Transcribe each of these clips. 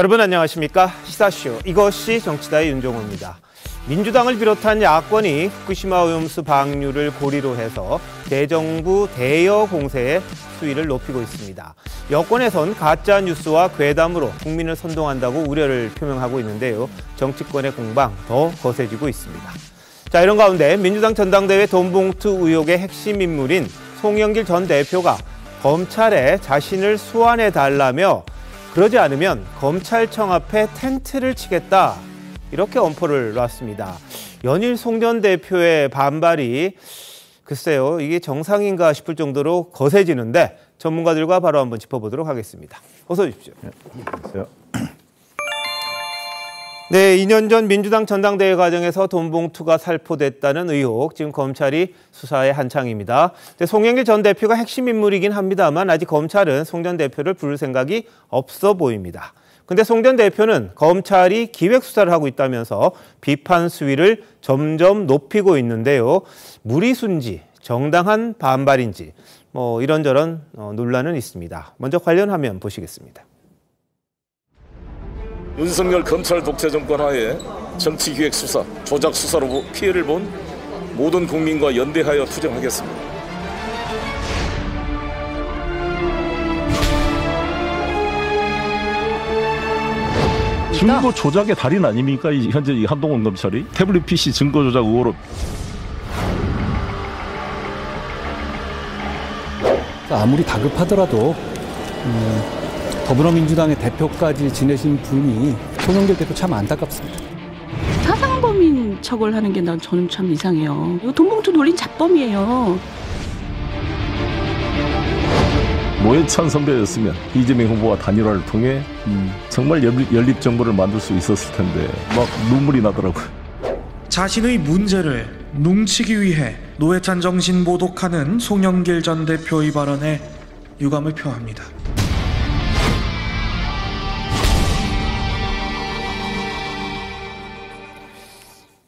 여러분 안녕하십니까? 시사쇼 이것이 정치다의 윤종호입니다. 민주당을 비롯한 야권이 후쿠시마 오염수 방류를 고리로 해서 대정부 대여 공세의 수위를 높이고 있습니다. 여권에선 가짜 뉴스와 괴담으로 국민을 선동한다고 우려를 표명하고 있는데요. 정치권의 공방 더 거세지고 있습니다. 자, 이런 가운데 민주당 전당대회 돈봉투 의혹의 핵심 인물인 송영길 전 대표가 검찰에 자신을 소환해달라며 그러지 않으면 검찰청 앞에 텐트를 치겠다, 이렇게 엄포를 놨습니다. 연일 송 전 대표의 반발이 글쎄요, 이게 정상인가 싶을 정도로 거세지는데 전문가들과 바로 한번 짚어보도록 하겠습니다. 어서 오십시오. 안녕하세요. 네, 2년 전 민주당 전당대회 과정에서 돈봉투가 살포됐다는 의혹, 지금 검찰이 수사에 한창입니다. 송영길 전 대표가 핵심 인물이긴 합니다만 아직 검찰은 송 전 대표를 부를 생각이 없어 보입니다. 근데 송 전 대표는 검찰이 기획 수사를 하고 있다면서 비판 수위를 점점 높이고 있는데요. 무리수인지 정당한 반발인지 이런저런 논란은 있습니다. 먼저 관련 화면 보시겠습니다. 윤석열 검찰 독재 정권 하에 정치기획 수사, 조작 수사로 피해를 본 모든 국민과 연대하여 투쟁하겠습니다. 증거 조작의 달인 아닙니까? 현재 이 한동훈 검찰이 태블릿 PC 증거 조작 의혹으로. 아무리 다급하더라도 더불어민주당의 대표까지 지내신 분이 송영길 대표 참 안타깝습니다. 사상범인 척을 하는 게 저는 참 이상해요. 이거 돈봉투 돌린 잡범이에요. 노회찬 선배였으면 이재명 후보와 단일화를 통해 정말 연립 정부를 만들 수 있었을 텐데 막 눈물이 나더라고요. 자신의 문제를 뭉치기 위해 노회찬 정신 모독하는 송영길 전 대표의 발언에 유감을 표합니다.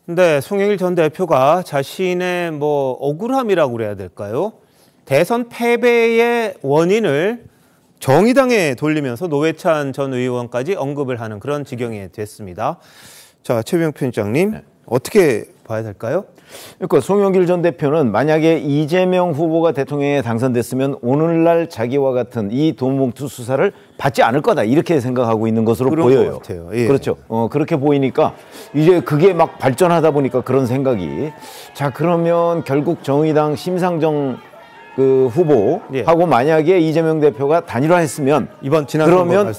근데 송영길 전 대표가 자신의 억울함이라고 그래야 될까요? 대선 패배의 원인을 정의당에 돌리면서 노회찬 전 의원까지 언급을 하는 그런 지경이 됐습니다. 자, 최병 편집장님, 네. 어떻게 봐야 될까요? 그러니까 송영길 전 대표는 만약에 이재명 후보가 대통령에 당선됐으면 오늘날 자기와 같은 이 돈봉투 수사를 받지 않을 거다, 이렇게 생각하고 있는 것으로 보여요. 것 같아요. 예. 그렇죠. 그렇게 보이니까 이제 그게 막 발전하다 보니까 그런 생각이, 자, 그러면 결국 정의당 심상정 후보하고 만약에 이재명 대표가 단일화했으면 그러면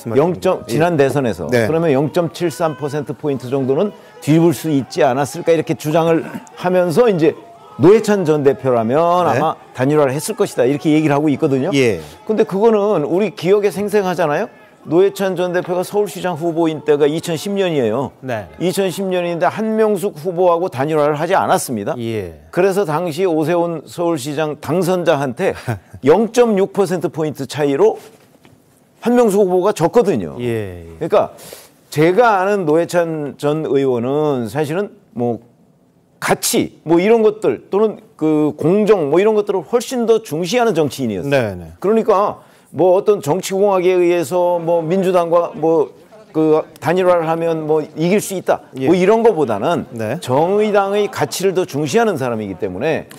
지난 대선에서 네. 그러면 0.73%포인트 정도는 뒤집을 수 있지 않았을까, 이렇게 주장을 하면서 이제 노회찬 전 대표라면 네. 아마 단일화를 했을 것이다, 이렇게 얘기를 하고 있거든요. 예. 근데 그거는 우리 기억에 생생하잖아요. 노회찬 전 대표가 서울시장 후보인 때가 2010년이에요. 네. 2010년인데 한명숙 후보하고 단일화를 하지 않았습니다. 예. 그래서 당시 오세훈 서울시장 당선자한테 0.6%포인트 차이로 한명숙 후보가 졌거든요. 예. 그러니까 제가 아는 노회찬 전 의원은 사실은 가치 이런 것들 또는 공정 이런 것들을 훨씬 더 중시하는 정치인이었어요. 네네. 그러니까 어떤 정치공학에 의해서 민주당과 단일화를 하면 이길 수 있다, 예. 이런 거보다는 네. 정의당의 가치를 더 중시하는 사람이기 때문에,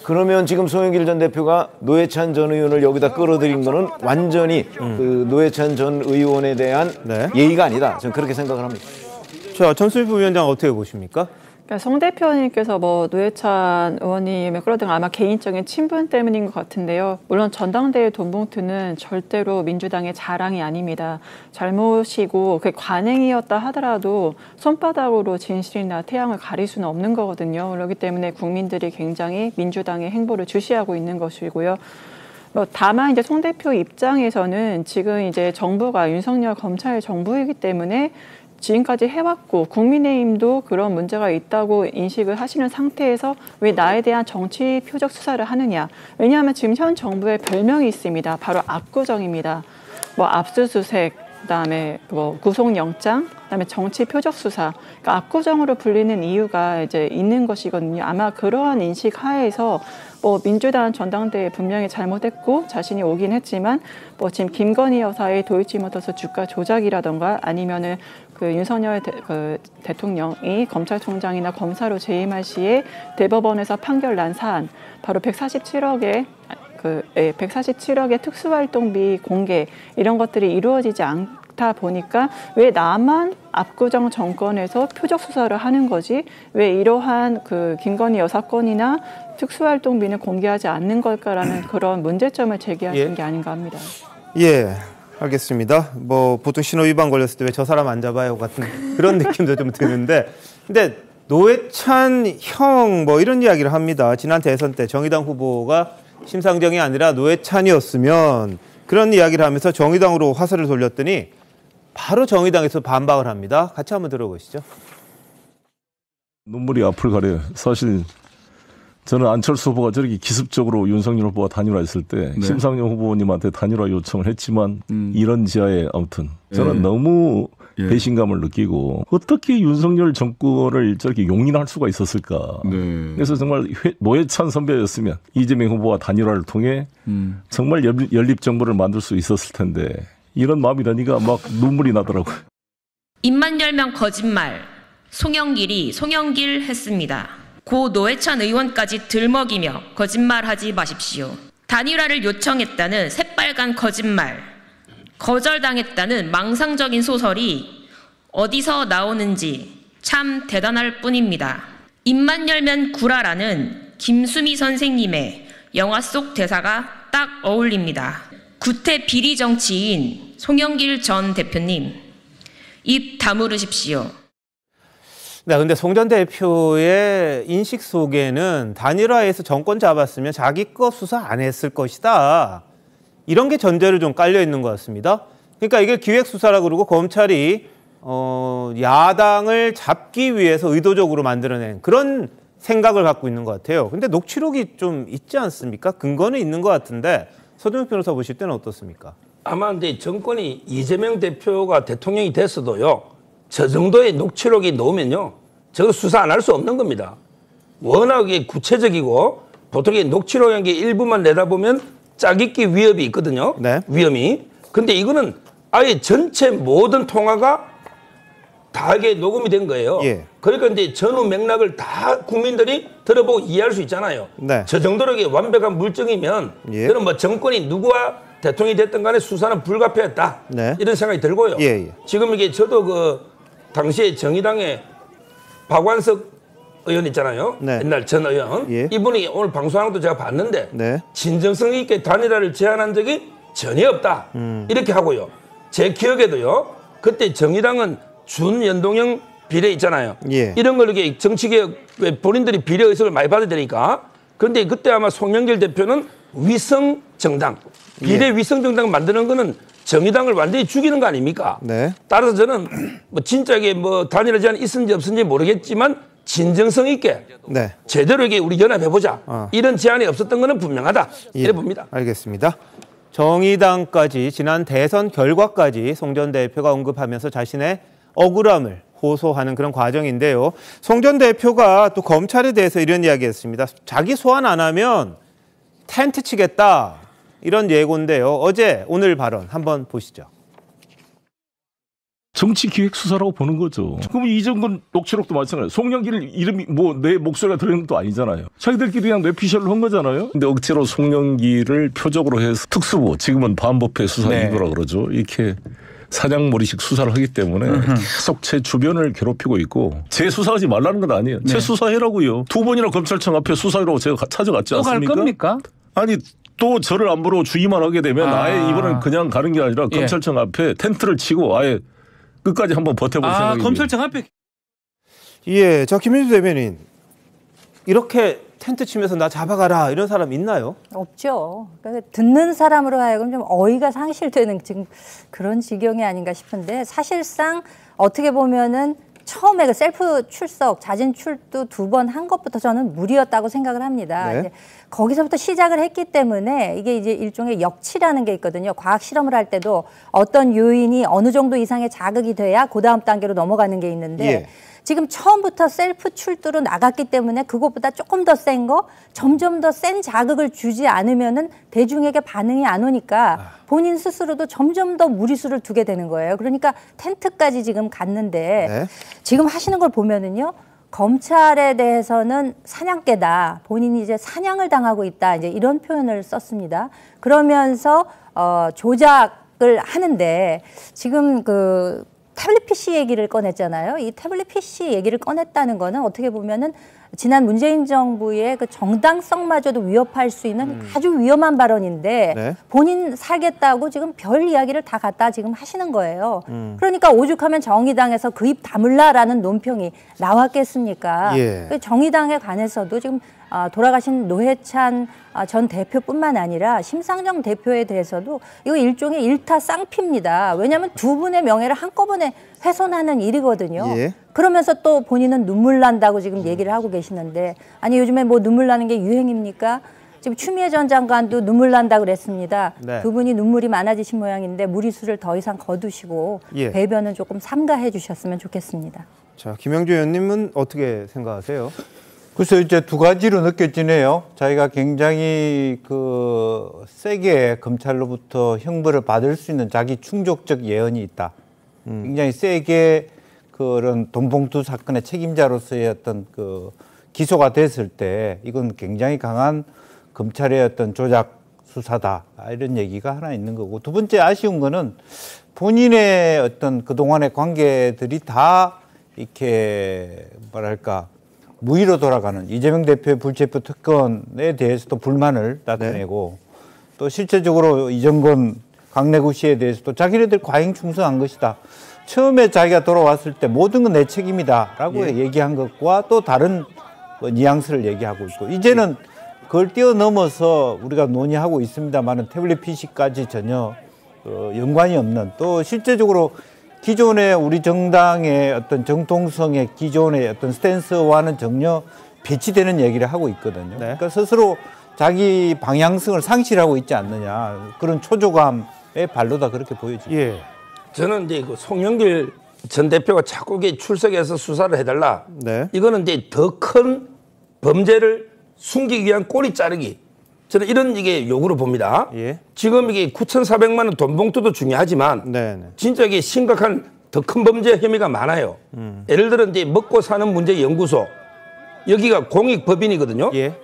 그러면 지금 송영길 전 대표가 노회찬 전 의원을 여기다 끌어들인 거는 완전히 노회찬 전 의원에 대한 네. 예의가 아니다, 저는 그렇게 생각을 합니다. 자, 전수일 부위원장 어떻게 보십니까? 그러니까 송 대표님께서 노회찬 의원님의 끌어들인 아마 개인적인 친분 때문인 것 같은데요. 물론 전당대회 돈봉투는 절대로 민주당의 자랑이 아닙니다. 잘못이고 그게 관행이었다 하더라도 손바닥으로 진실이나 태양을 가릴 수는 없는 거거든요. 그렇기 때문에 국민들이 굉장히 민주당의 행보를 주시하고 있는 것이고요. 다만 이제 송 대표 입장에서는 지금 이제 정부가 윤석열 검찰 정부이기 때문에 지금까지 해왔고 국민의힘도 그런 문제가 있다고 인식을 하시는 상태에서 왜 나에 대한 정치 표적 수사를 하느냐. 왜냐하면 지금 현 정부의 별명이 있습니다. 바로 압구정입니다. 압수수색, 그다음에 뭐 구속영장, 그다음에 정치 표적 수사, 그러니까 압구정으로 불리는 이유가 이제 있는 것이거든요. 아마 그러한 인식 하에서 뭐 민주당 전당대회 분명히 잘못했고 자신이 오긴 했지만 뭐 지금 김건희 여사의 도이치모터스 주가 조작이라던가 아니면은 그 윤석열 대통령이 검찰총장이나 검사로 재임할 시에 대법원에서 판결 난 사안, 바로 147억의 147억의 특수활동비 공개 이런 것들이 이루어지지 않다 보니까 왜 나만 압구정 정권에서 표적 수사를 하는 거지? 왜 이러한 그 김건희 여사 건이나 특수활동비는 공개하지 않는 걸까라는 그런 문제점을 제기하신 게 아닌가 합니다. 예, 알겠습니다. 뭐 보통 신호위반 걸렸을 때 왜 저 사람 안 잡아요 같은 그런 느낌도 좀 드는데, 근데 노회찬 형 뭐 이런 이야기를 합니다. 지난 대선 때 정의당 후보가 심상정이 아니라 노회찬이었으면 그런 이야기를 하면서 정의당으로 화살을 돌렸더니 바로 정의당에서 반박을 합니다. 같이 한번 들어보시죠. 눈물이 앞을 가려요. 사실 저는 안철수 후보가 저렇게 기습적으로 윤석열 후보와 단일화했을 때 네. 심상정 후보님한테 단일화 요청을 했지만 이런 지하에 아무튼 저는 너무 배신감을 느끼고 어떻게 윤석열 정권을 저렇게 용인할 수가 있었을까. 네. 그래서 정말 노회찬 선배였으면 이재명 후보와 단일화를 통해 정말 연립정부를 만들 수 있었을 텐데 이런 마음이 드니까 막 눈물이 나더라고요. 입만 열면 거짓말. 송영길 했습니다. 고 노회찬 의원까지 들먹이며 거짓말하지 마십시오. 단일화를 요청했다는 새빨간 거짓말, 거절당했다는 망상적인 소설이 어디서 나오는지 참 대단할 뿐입니다. 입만 열면 구라라는 김수미 선생님의 영화 속 대사가 딱 어울립니다. 구태 비리 정치인 송영길 전 대표님, 입 다물으십시오. 네, 근데 송 전 대표의 인식 속에는 단일화해서 정권 잡았으면 자기 거 수사 안 했을 것이다. 이런 게 전제로 좀 깔려 있는 것 같습니다. 그러니까 이게 기획수사라고 그러고 검찰이 야당을 잡기 위해서 의도적으로 만들어낸 그런 생각을 갖고 있는 것 같아요. 근데 녹취록이 좀 있지 않습니까? 근거는 있는 것 같은데 서동혁 변호사 보실 때는 어떻습니까? 아마 근데 정권이 이재명 대표가 대통령이 됐어도요. 저 정도의 녹취록이 나오면요. 저거 수사 안 할 수 없는 겁니다. 워낙에 구체적이고 보통 녹취록인 게 일부만 내다보면 짜깁기 위협이 있거든요. 네. 위험이. 근데 이거는 아예 전체 모든 통화가 다 이게 녹음이 된 거예요. 예. 그러니까 이제 전후 맥락을 다 국민들이 들어보고 이해할 수 있잖아요. 네. 저 정도로 이게 완벽한 물증이면 저는 뭐 정권이 누구와 대통령이 됐든 간에 수사는 불가피했다. 네. 이런 생각이 들고요. 예. 지금 이게 저도 그 당시에 정의당의 박완석 의원 있잖아요. 네. 옛날 전 의원. 예. 이분이 오늘 방송하는 것도 제가 봤는데 네. 진정성 있게 단일화를 제안한 적이 전혀 없다. 이렇게 하고요. 제 기억에도요. 그때 정의당은 준연동형 비례 있잖아요. 예. 이런 걸 이렇게 정치개혁 본인들이 비례 의석을 많이 받아야 되니까. 그런데 그때 아마 송영길 대표는 위성정당. 비례 위성정당 만드는 거는 정의당을 완전히 죽이는 거 아닙니까? 네. 따라서 저는 뭐 진짜게 뭐 단일화 제안이 있은지 없은지 모르겠지만 진정성 있게 네. 제대로 이게 우리 연합해보자. 이런 제안이 없었던 거는 분명하다. 이래 봅니다. 알겠습니다. 정의당까지 지난 대선 결과까지 송 전 대표가 언급하면서 자신의 억울함을 호소하는 그런 과정인데요. 송 전 대표가 또 검찰에 대해서 이런 이야기했습니다. 자기 소환 안 하면 텐트 치겠다. 이런 예고인데요. 어제 오늘 발언 한번 보시죠. 정치기획수사라고 보는 거죠. 그럼 이정근 녹취록도 마찬가지예요. 송영길 이름이 뭐 내 목소리가 들어있는 것도 아니잖아요. 자기들끼리 그냥 뇌피셜로 한 거잖아요. 근데 억지로 송영길을 표적으로 해서 특수부, 지금은 반부패 수사 2부라 그러죠. 이렇게 사냥머리식 수사를 하기 때문에 계속 제 주변을 괴롭히고 있고 재수사하지 말라는 건 아니에요. 네. 재수사해라고요. 2번이나 검찰청 앞에 수사하러 제가 찾아갔지 않습니까? 또 갈 겁니까? 아니 또 저를 안 부르고 주의만 하게 되면 아예 이번엔 그냥 가는 게 아니라 검찰청 앞에 텐트를 치고 아예 끝까지 한번 버텨볼 생각입니다. 검찰청 앞에. 예, 자 김민수 대변인 이렇게 텐트 치면서 나 잡아가라 이런 사람 있나요? 없죠. 그러니까 듣는 사람으로 하여금 좀 어이가 상실되는 지금 그런 지경이 아닌가 싶은데 사실상 어떻게 보면은 처음에 그 셀프 출석, 자진 출두 2번 한 것부터 저는 무리였다고 생각을 합니다. 네. 이제 거기서부터 시작을 했기 때문에 이게 이제 일종의 역치라는 게 있거든요. 과학 실험을 할 때도 어떤 요인이 어느 정도 이상의 자극이 돼야 그 다음 단계로 넘어가는 게 있는데 예. 지금 처음부터 셀프 출두로 나갔기 때문에 그것보다 조금 더 센 거, 점점 더 센 자극을 주지 않으면은 대중에게 반응이 안 오니까 본인 스스로도 점점 더 무리수를 두게 되는 거예요. 그러니까 텐트까지 지금 갔는데 네. 지금 하시는 걸 보면은요. 검찰에 대해서는 사냥개다. 본인이 이제 사냥을 당하고 있다. 이제 이런 표현을 썼습니다. 그러면서 조작을 하는데 지금 그 태블릿 PC 얘기를 꺼냈잖아요. 이 태블릿 PC 얘기를 꺼냈다는 거는 어떻게 보면은 지난 문재인 정부의 그 정당성마저도 위협할 수 있는 아주 위험한 발언인데 네. 본인 살겠다고 지금 별 이야기를 다 갖다 지금 하시는 거예요. 그러니까 오죽하면 정의당에서 그 입 다물라라는 논평이 나왔겠습니까? 예. 정의당에 관해서도 지금 돌아가신 노회찬 전 대표뿐만 아니라 심상정 대표에 대해서도 이거 일종의 일타 쌍피입니다. 왜냐하면 두 분의 명예를 한꺼번에 훼손하는 일이거든요. 예. 그러면서 또 본인은 눈물 난다고 지금 얘기를 하고 계시는데 아니 요즘에 뭐 눈물 나는 게 유행입니까? 지금 추미애 전 장관도 눈물 난다고 그랬습니다. 네. 두 분이 눈물이 많아지신 모양인데 무리수를 더 이상 거두시고 예. 배변은 조금 삼가해 주셨으면 좋겠습니다. 자, 김영주 의원님은 어떻게 생각하세요? 글쎄요, 이제 두 가지로 느껴지네요. 자기가 굉장히 세게 검찰로부터 형벌을 받을 수 있는 자기 충족적 예언이 있다. 굉장히 세게 그런 돈봉투 사건의 책임자로서의 어떤 기소가 됐을 때 이건 굉장히 강한 검찰의 어떤 조작 수사다. 이런 얘기가 하나 있는 거고. 두 번째 아쉬운 거는 본인의 어떤 그동안의 관계들이 다 이렇게 뭐랄까 무위로 돌아가는 이재명 대표의 불체포 특권에 대해서도 불만을 나타내고 또 실제적으로 이정권 강내구시에 대해서도 자기네들 과잉 충성한 것이다. 처음에 자기가 돌아왔을 때 모든 건 내 책임이다라고 얘기한 것과 또 다른 뉘앙스를 얘기하고 있고 이제는 그걸 뛰어넘어서 우리가 논의하고 있습니다만은 태블릿 PC까지 전혀 연관이 없는 또 실제적으로 기존의 우리 정당의 어떤 정통성의 기존의 어떤 스탠스와는 전혀 배치되는 얘기를 하고 있거든요. 네. 그러니까 스스로 자기 방향성을 상실하고 있지 않느냐 그런 초조감의 발로다 그렇게 보여집니다. 예. 저는 이제 그 송영길 전 대표가 자꾸 출석해서 수사를 해달라. 네. 이거는 이제 더 큰 범죄를 숨기기 위한 꼬리 자르기. 저는 이런 이게 요구로 봅니다. 예. 지금 이게 9,400만 원 돈 봉투도 중요하지만 네. 진짜 이게 심각한 더 큰 범죄 혐의가 많아요. 예를 들어 이제 먹고 사는 문제 연구소 여기가 공익법인이거든요. 예.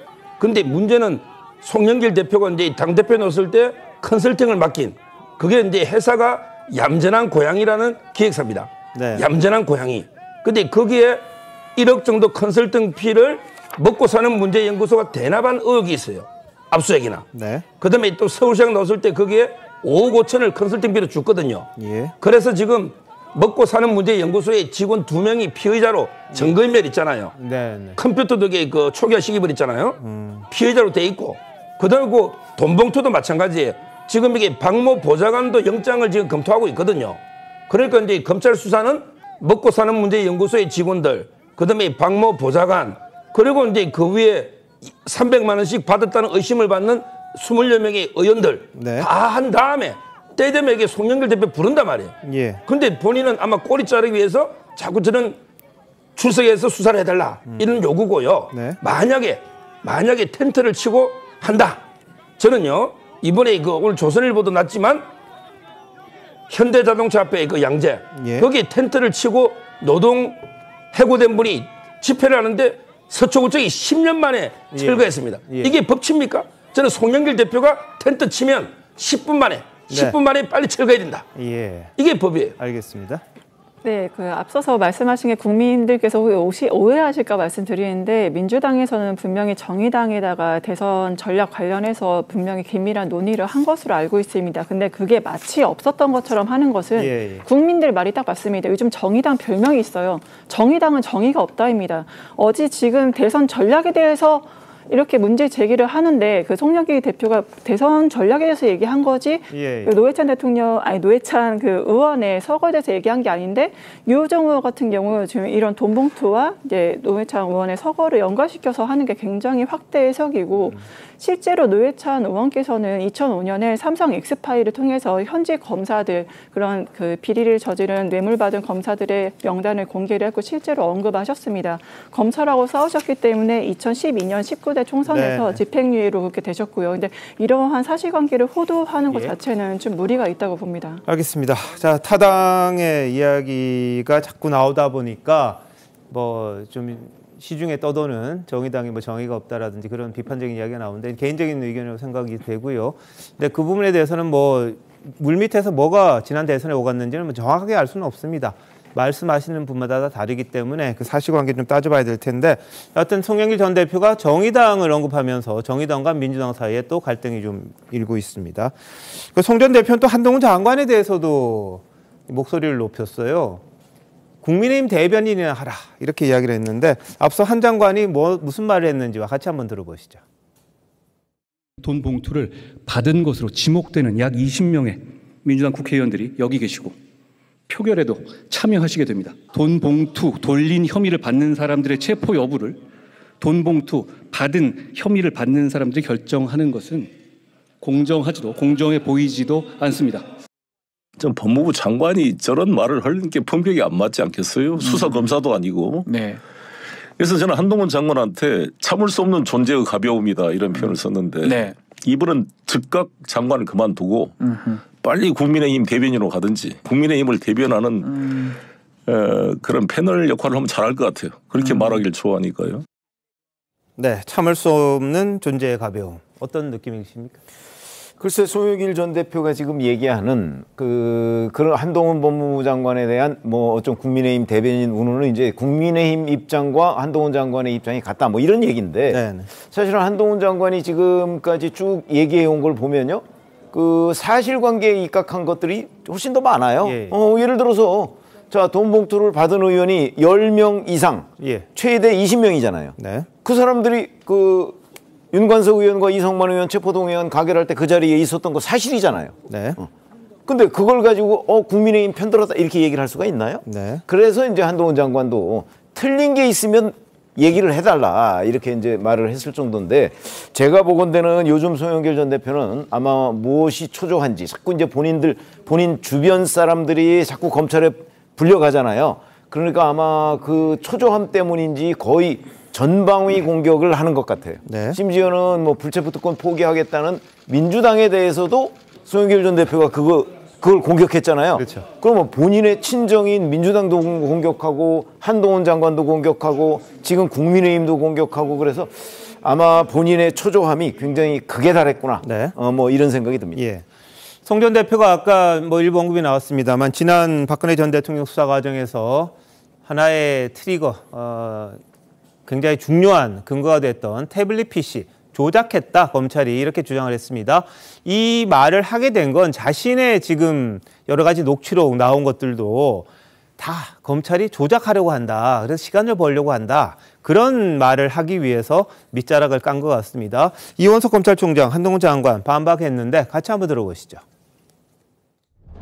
근데 문제는 송영길 대표가 이제 당 대표 넣었을 때 컨설팅을 맡긴 그게 이제 회사가 얌전한 고양이라는 기획사입니다. 네. 얌전한 고양이. 근데 거기에 1억 정도 컨설팅 피를 먹고 사는 문제 연구소가 대납한 의혹이 있어요. 압수액이나. 네. 그다음에 또 서울시장 넣었을 때 거기에 5억 5천을 컨설팅비로 줬거든요. 예. 그래서 지금 먹고 사는 문제 연구소의 직원 2명이 피의자로 증거인멸 있잖아요. 네. 컴퓨터 덕에 초기화 시기물 있잖아요. 피의자로 돼 있고 그다음에 돈봉투도 마찬가지예요. 지금 이게 박모 보좌관도 영장을 지금 검토하고 있거든요. 그러니까 이제 검찰 수사는 먹고 사는 문제 연구소의 직원들, 그다음에 박모 보좌관, 그리고 이제 그 위에 300만 원씩 받았다는 의심을 받는 20여 명의 의원들 네. 다 한 다음에 때 되면 이게 송영길 대표 부른단 말이에요. 예. 근데 본인은 아마 꼬리 자르기 위해서 자꾸 저는 출석해서 수사를 해달라 이런 요구고요. 네. 만약에 텐트를 치고 한다. 저는요 이번에 오늘 조선일보도 났지만 현대자동차 앞에 양재 예. 거기에 텐트를 치고 노동 해고된 분이 집회를 하는데 서초구청이 10년 만에 철거했습니다. 예. 이게 법치입니까? 저는 송영길 대표가 텐트 치면 10분 만에 빨리 철거해야 된다. 예. 이게 법이에요. 알겠습니다. 네, 앞서서 말씀하신 게 국민들께서 오해하실까 말씀드리는데 민주당에서는 분명히 정의당에다가 대선 전략 관련해서 분명히 긴밀한 논의를 한 것으로 알고 있습니다. 근데 그게 마치 없었던 것처럼 하는 것은 국민들 말이 딱 맞습니다. 요즘 정의당 별명이 있어요. 정의당은 정의가 없다입니다. 어제 지금 대선 전략에 대해서 이렇게 문제 제기를 하는데 그 송영길 대표가 대선 전략에 대해서 얘기한 거지 예. 그 노회찬 그 의원의 서거에 대해서 얘기한 게 아닌데 유호정 의원 같은 경우 지금 이런 돈 봉투와 이제 노회찬 의원의 서거를 연관시켜서 하는 게 굉장히 확대 해석이고 실제로 노회찬 의원께서는 2005년에 삼성 엑스파일을 통해서 현직 검사들 그런 그 비리를 저지른 뇌물받은 검사들의 명단을 공개를 했고 실제로 언급하셨습니다. 검사라고 싸우셨기 때문에 2012년 19대 총선에서 네. 집행유예로 그렇게 되셨고요. 근데 이러한 사실관계를 호도하는 것 자체는 좀 무리가 있다고 봅니다. 알겠습니다. 자, 타당의 이야기가 자꾸 나오다 보니까 뭐 좀 시중에 떠도는 정의당이 뭐 정의가 없다라든지 그런 비판적인 이야기가 나오는데 개인적인 의견이라고 생각이 되고요. 근데 그 부분에 대해서는 뭐 물밑에서 뭐가 지난 대선에 오갔는지는 뭐 정확하게 알 수는 없습니다. 말씀하시는 분마다 다 다르기 때문에 그 사실관계 좀 따져봐야 될 텐데 여하튼 송영길 전 대표가 정의당을 언급하면서 정의당과 민주당 사이에 또 갈등이 좀 일고 있습니다. 송 전 대표는 또 한동훈 장관에 대해서도 목소리를 높였어요. 국민의힘 대변인이나 하라 이렇게 이야기를 했는데 앞서 한 장관이 무슨 말을 했는지와 같이 한번 들어보시죠. 돈 봉투를 받은 것으로 지목되는 약 20명의 민주당 국회의원들이 여기 계시고 표결에도 참여하시게 됩니다. 돈 봉투 돌린 혐의를 받는 사람들의 체포 여부를 돈 봉투 받은 혐의를 받는 사람들이 결정하는 것은 공정하지도 공정해 보이지도 않습니다. 좀 법무부 장관이 저런 말을 하는 게 품격이 안 맞지 않겠어요? 수사 검사도 아니고. 네. 그래서 저는 한동훈 장관한테 참을 수 없는 존재의 가벼움이다 이런 표현을 썼는데 네. 이분은 즉각 장관을 그만두고 빨리 국민의힘 대변인으로 가든지 국민의힘을 대변하는 그런 패널 역할을 하면 잘할 것 같아요. 그렇게 말하길 좋아하니까요. 네, 참을 수 없는 존재의 가벼움. 어떤 느낌이십니까? 글쎄 송영길 전 대표가 지금 얘기하는 그런 한동훈 법무부 장관에 대한 뭐 어떤 국민의힘 대변인 운운은 이제 국민의힘 입장과 한동훈 장관의 입장이 같다 뭐 이런 얘기인데 네네. 사실은 한동훈 장관이 지금까지 쭉 얘기해 온 걸 보면요. 그 사실관계에 입각한 것들이 훨씬 더 많아요. 예. 예를 들어서 자, 돈 봉투를 받은 의원이 10명 이상, 예. 최대 20명이잖아요. 네. 그 사람들이 윤관석 의원과 이성만 의원 체포동의안 가결할 때 그 자리에 있었던 거 사실이잖아요. 네. 근데 그걸 가지고 국민의힘 편들었다 이렇게 얘기를 할 수가 있나요? 네. 그래서 이제 한동훈 장관도 틀린 게 있으면 얘기를 해달라 이렇게 이제 말을 했을 정도인데 제가 보건대는 요즘 송영길 전 대표는 아마 무엇이 초조한지 자꾸 이제 본인 주변 사람들이 자꾸 검찰에 불려가잖아요. 그러니까 아마 그 초조함 때문인지 거의 전방위 공격을 하는 것 같아요. 네. 심지어는 뭐 불체포 특권 포기하겠다는 민주당에 대해서도 송영길 전 대표가 그걸 공격했잖아요. 그렇죠. 그러면 본인의 친정인 민주당도 공격하고 한동훈 장관도 공격하고 지금 국민의힘도 공격하고 그래서 아마 본인의 초조함이 굉장히 극에 달했구나. 네. 뭐 이런 생각이 듭니다. 예. 송 전 대표가 아까 뭐 일부 언급이 나왔습니다만 지난 박근혜 전 대통령 수사 과정에서 하나의 트리거, 굉장히 중요한 근거가 됐던 태블릿 PC 조작했다 검찰이 이렇게 주장을 했습니다. 이 말을 하게 된 건 자신의 지금 여러 가지 녹취록 나온 것들도 다 검찰이 조작하려고 한다. 그래서 시간을 벌려고 한다. 그런 말을 하기 위해서 밑자락을 깐 것 같습니다. 이원석 검찰총장, 한동훈 장관 반박했는데 같이 한번 들어보시죠.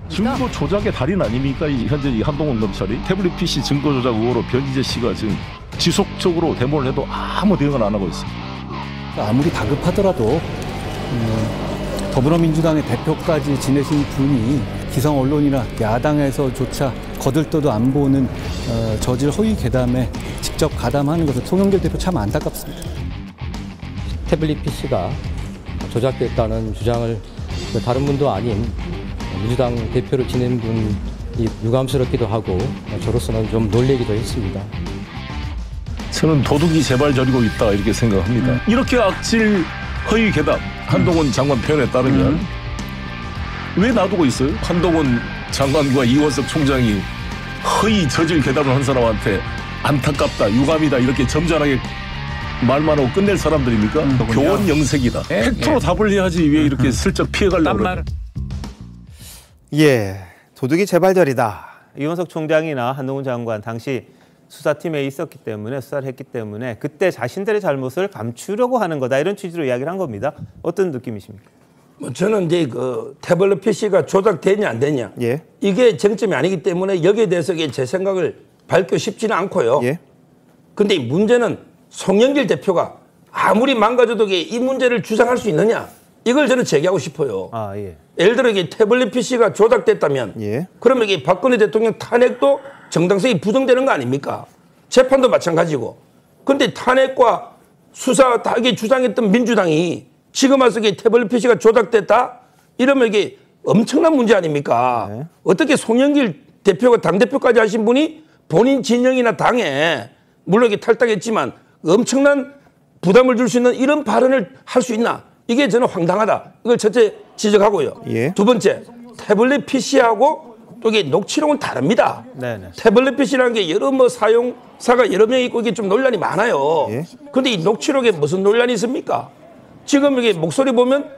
증거 조작의 달인 아닙니까? 현재 이 한동훈 검찰이 태블릿 PC 증거 조작 의혹으로 변희재 씨가 지금 지속적으로 데모를 해도 아무 대응을 안 하고 있습니다. 아무리 다급하더라도 더불어민주당의 대표까지 지내신 분이 기성 언론이나 야당에서조차 거들떠도 안 보는 저질 허위 괴담에 직접 가담하는 것은 송영길 대표 참 안타깝습니다. 태블릿 PC가 조작됐다는 주장을 다른 분도 아닌 민주당 대표를 지낸 분이 유감스럽기도 하고 저로서는 좀 놀래기도 했습니다. 저는 도둑이 제발 저리고 있다 이렇게 생각합니다. 이렇게 악질 허위 괴담 한동훈 장관 표현에 따르면 왜 놔두고 있어요? 한동훈 장관과 이원석 총장이 허위 저질 괴담을 한 사람한테 안타깝다 유감이다 이렇게 점잖하게 말만 하고 끝낼 사람들입니까? 교원 영색이다. 팩트로 답을 해야지 왜 이렇게 슬쩍 피해가려고 그러냐. 예, 도둑이 제발저리다. 이원석 총장이나 한동훈 장관 당시 수사팀에 있었기 때문에 수사를 했기 때문에 그때 자신들의 잘못을 감추려고 하는 거다 이런 취지로 이야기를 한 겁니다. 어떤 느낌이십니까? 뭐 저는 이제 그 태블릿 PC가 조작되냐 안 되냐 예. 이게 쟁점이 아니기 때문에 여기에 대해서 제 생각을 밝히고 싶지는 않고요. 예. 근데 문제는 송영길 대표가 아무리 망가져도 이 문제를 주장할 수 있느냐 이걸 저는 제기하고 싶어요. 아, 예. 예를 들어 이게 태블릿 PC가 조작됐다면 예. 그러면 이게 박근혜 대통령 탄핵도 정당성이 부정되는 거 아닙니까? 재판도 마찬가지고. 근데 탄핵과 수사 다 이게 주장했던 민주당이 지금 와서 이게 태블릿 PC가 조작됐다? 이러면 이게 엄청난 문제 아닙니까? 네. 어떻게 송영길 대표가 당대표까지 하신 분이 본인 진영이나 당에 물론 이게 탈당했지만 엄청난 부담을 줄 수 있는 이런 발언을 할 수 있나? 이게 저는 황당하다. 이걸 첫째 지적하고요. 예. 두 번째, 태블릿 PC하고 또 이게 녹취록은 다릅니다. 네네. 태블릿 PC라는 게 여러 사용사가 여러 명 있고 이게 좀 논란이 많아요. 예. 근데 이 녹취록에 무슨 논란이 있습니까? 지금 이게 목소리 보면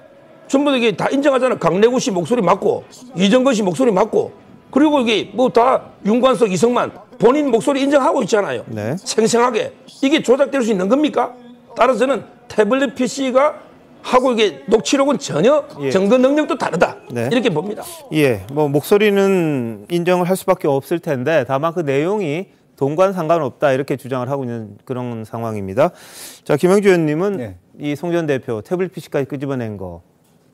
전부 다 이게 다 인정하잖아. 강래구 씨 목소리 맞고, 이정건 씨 목소리 맞고, 그리고 이게 뭐 다 윤관석, 이성만 본인 목소리 인정하고 있잖아요. 네. 생생하게. 이게 조작될 수 있는 겁니까? 따라서 저는 태블릿 PC가 하고 이게 녹취록은 전혀 예. 증거 능력도 다르다. 네. 이렇게 봅니다. 예, 뭐 목소리는 인정을 할 수밖에 없을 텐데 다만 그 내용이 돈과는 상관없다 이렇게 주장을 하고 있는 그런 상황입니다. 자, 김영주 의원님은 네. 이 송 전 대표 태블릿 PC까지 끄집어낸 거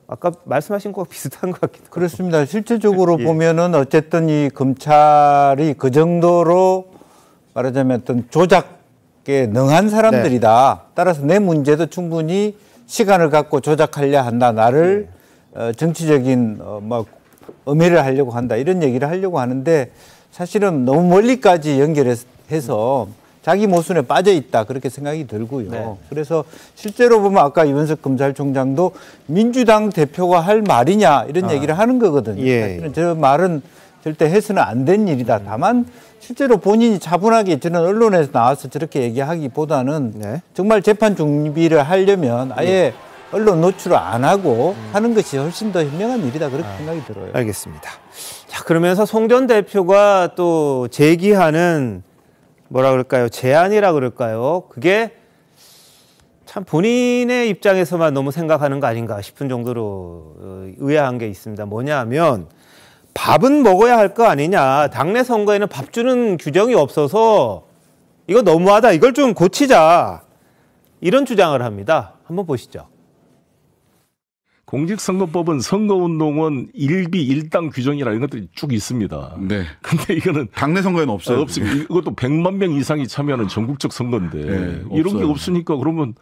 아까 말씀하신 거와 비슷한 것 같기도 하고. 그렇습니다. 실질적으로 예. 보면은 어쨌든 이 검찰이 그 정도로 말하자면 어떤 조작에 능한 사람들이다. 네. 따라서 내 문제도 충분히 시간을 갖고 조작하려 한다. 나를 정치적인 뭐 음해를 하려고 한다. 이런 얘기를 하려고 하는데 사실은 너무 멀리까지 연결해서 자기 모순에 빠져 있다. 그렇게 생각이 들고요. 네. 그래서 실제로 보면 아까 이원석 검찰총장도 민주당 대표가 할 말이냐 이런 얘기를 하는 거거든요. 예. 사실은 저 말은 절대 해서는 안 된 일이다. 다만 실제로 본인이 차분하게 저는 언론에서 나와서 저렇게 얘기하기보다는 네. 정말 재판 준비를 하려면 아예 언론 노출을 안 하고 하는 것이 훨씬 더 현명한 일이다. 그렇게 생각이 들어요. 알겠습니다. 자, 그러면서 송 전 대표가 또 제기하는 뭐라 그럴까요? 제안이라 그럴까요? 그게 참 본인의 입장에서만 너무 생각하는 거 아닌가 싶은 정도로 의아한 게 있습니다. 뭐냐면 밥은 먹어야 할 거 아니냐. 당내 선거에는 밥 주는 규정이 없어서 이거 너무하다. 이걸 좀 고치자. 이런 주장을 합니다. 한번 보시죠. 공직선거법은 선거운동은 일비 일당 규정이라 이런 것들이 쭉 있습니다. 네. 근데 이거는 당내 선거에는 없어요. 없습니다. 이것도 100만 명 이상이 참여하는 전국적 선거인데 네, 이런 게 없어요. 없으니까 그러면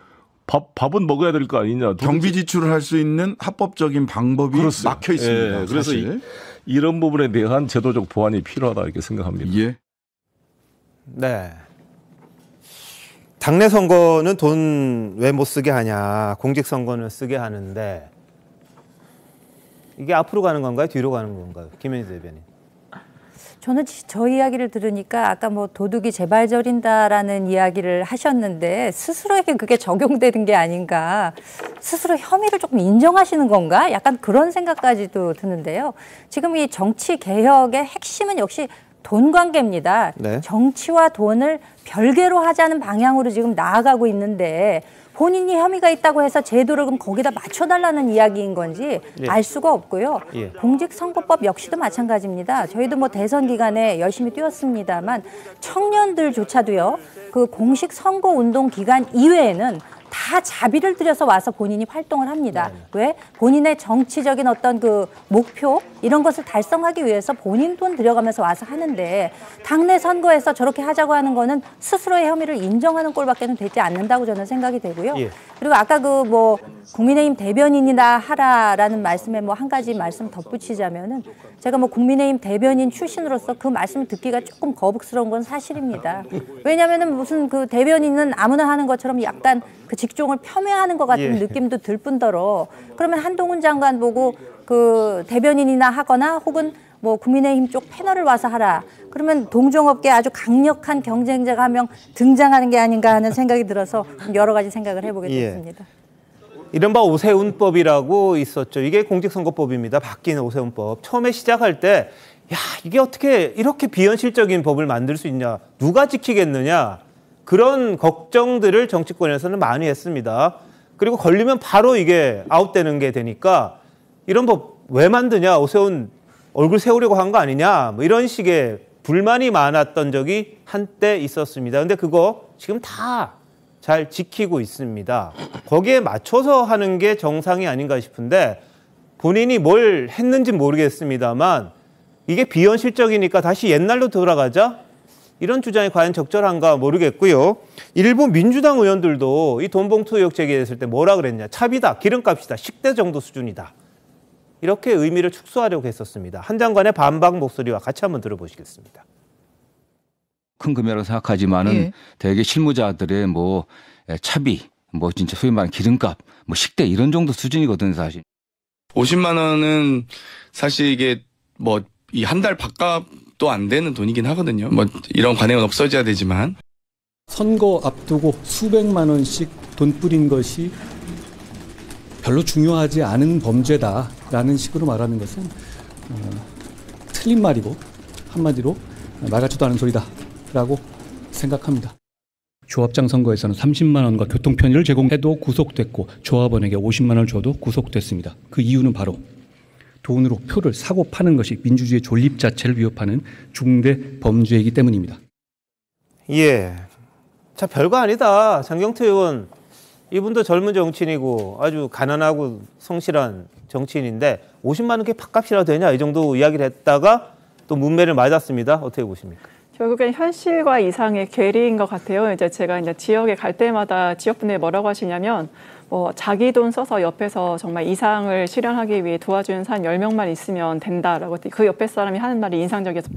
밥은 먹어야 될 거 아니냐. 경비 지출을 할 수 있는 합법적인 방법이 그렇습니다. 막혀 있습니다. 예, 그래서 이런 부분에 대한 제도적 보완이 필요하다 이렇게 생각합니다. 예. 네. 당내 선거는 돈 왜 못 쓰게 하냐. 공직선거는 쓰게 하는데 이게 앞으로 가는 건가요? 뒤로 가는 건가요? 김현지 대변인. 저는 저 이야기를 들으니까 아까 뭐 도둑이 제발 저린다라는 이야기를 하셨는데 스스로에게 그게 적용되는 게 아닌가. 스스로 혐의를 조금 인정하시는 건가? 약간 그런 생각까지도 드는데요. 지금 이 정치 개혁의 핵심은 역시 돈 관계입니다. 네. 정치와 돈을 별개로 하자는 방향으로 지금 나아가고 있는데 본인이 혐의가 있다고 해서 제도를 그럼 거기다 맞춰달라는 이야기인 건지 예. 알 수가 없고요. 예. 공직선거법 역시도 마찬가지입니다. 저희도 뭐 대선 기간에 열심히 뛰었습니다만 청년들조차도요. 그 공식 선거 운동 기간 이외에는 다 자비를 들여서 와서 본인이 활동을 합니다. 왜? 본인의 정치적인 어떤 그 목표 이런 것을 달성하기 위해서 본인 돈 들여가면서 와서 하는데 당내 선거에서 저렇게 하자고 하는 거는 스스로의 혐의를 인정하는 꼴밖에는 되지 않는다고 저는 생각이 되고요. 예. 그리고 아까 그 뭐 국민의힘 대변인이나 하라라는 말씀에 뭐 한 가지 말씀 덧붙이자면은 제가 뭐 국민의힘 대변인 출신으로서 그 말씀을 듣기가 조금 거북스러운 건 사실입니다. 왜냐하면은 무슨 그 대변인은 아무나 하는 것처럼 약간 그 직종을 폄훼하는 것 같은 예. 느낌도 들 뿐더러 그러면 한동훈 장관 보고 그 대변인이나 하거나 혹은 뭐 국민의힘 쪽 패널을 와서 하라. 그러면 동종업계에 아주 강력한 경쟁자가 한 명 등장하는 게 아닌가 하는 생각이 들어서 여러 가지 생각을 해보게 됐습니다. 이른바 오세훈법이라고 있었죠. 이게 공직선거법입니다. 바뀐 오세훈법. 처음에 시작할 때 야, 이게 어떻게 이렇게 비현실적인 법을 만들 수 있냐, 누가 지키겠느냐, 그런 걱정들을 정치권에서는 많이 했습니다. 그리고 걸리면 바로 이게 아웃되는 게 되니까 이런 법 왜 만드냐, 오세훈 얼굴 세우려고 한 거 아니냐, 뭐 이런 식의 불만이 많았던 적이 한때 있었습니다. 근데 그거 지금 다 잘 지키고 있습니다. 거기에 맞춰서 하는 게 정상이 아닌가 싶은데 본인이 뭘 했는지 모르겠습니다만 이게 비현실적이니까 다시 옛날로 돌아가자, 이런 주장이 과연 적절한가 모르겠고요. 일부 민주당 의원들도 이 돈봉투 의혹 제기했을 때 뭐라 그랬냐, 차비다, 기름값이다, 식대 정도 수준이다, 이렇게 의미를 축소하려고 했었습니다. 한 장관의 반박 목소리와 같이 한번 들어보시겠습니다. 큰 금액이라고 생각하지만은 예. 대개 실무자들의 뭐 차비, 뭐 진짜 소위 말하는 기름값, 뭐 식대 이런 정도 수준이거든요, 사실. 50만 원은 사실 이게 뭐 이 한 달 밥값도 안 되는 돈이긴 하거든요. 뭐 이런 관행은 없어져야 되지만. 선거 앞두고 수백만 원씩 돈 뿌린 것이 별로 중요하지 않은 범죄다라는 식으로 말하는 것은 틀린 말이고 한마디로 말 같지도 않은 소리다라고 생각합니다. 조합장 선거에서는 30만 원과 교통 편의를 제공해도 구속됐고 조합원에게 50만 원을 줘도 구속됐습니다. 그 이유는 바로 돈으로 표를 사고 파는 것이 민주주의의 존립 자체를 위협하는 중대 범죄이기 때문입니다. 예, 자, 별거 아니다. 장경태 의원, 이분도 젊은 정치인이고 아주 가난하고 성실한 정치인인데 50만 원 게 밥값이라도 되냐, 이 정도 이야기를 했다가 또 문매를 맞았습니다. 어떻게 보십니까? 결국엔 현실과 이상의 괴리인 것 같아요. 이제 제가 이제 지역에 갈 때마다 지역분들이 뭐라고 하시냐면 뭐 자기 돈 써서 옆에서 정말 이상을 실현하기 위해 도와주는 사람 10명만 있으면 된다라고, 그 옆에 사람이 하는 말이 인상적이어서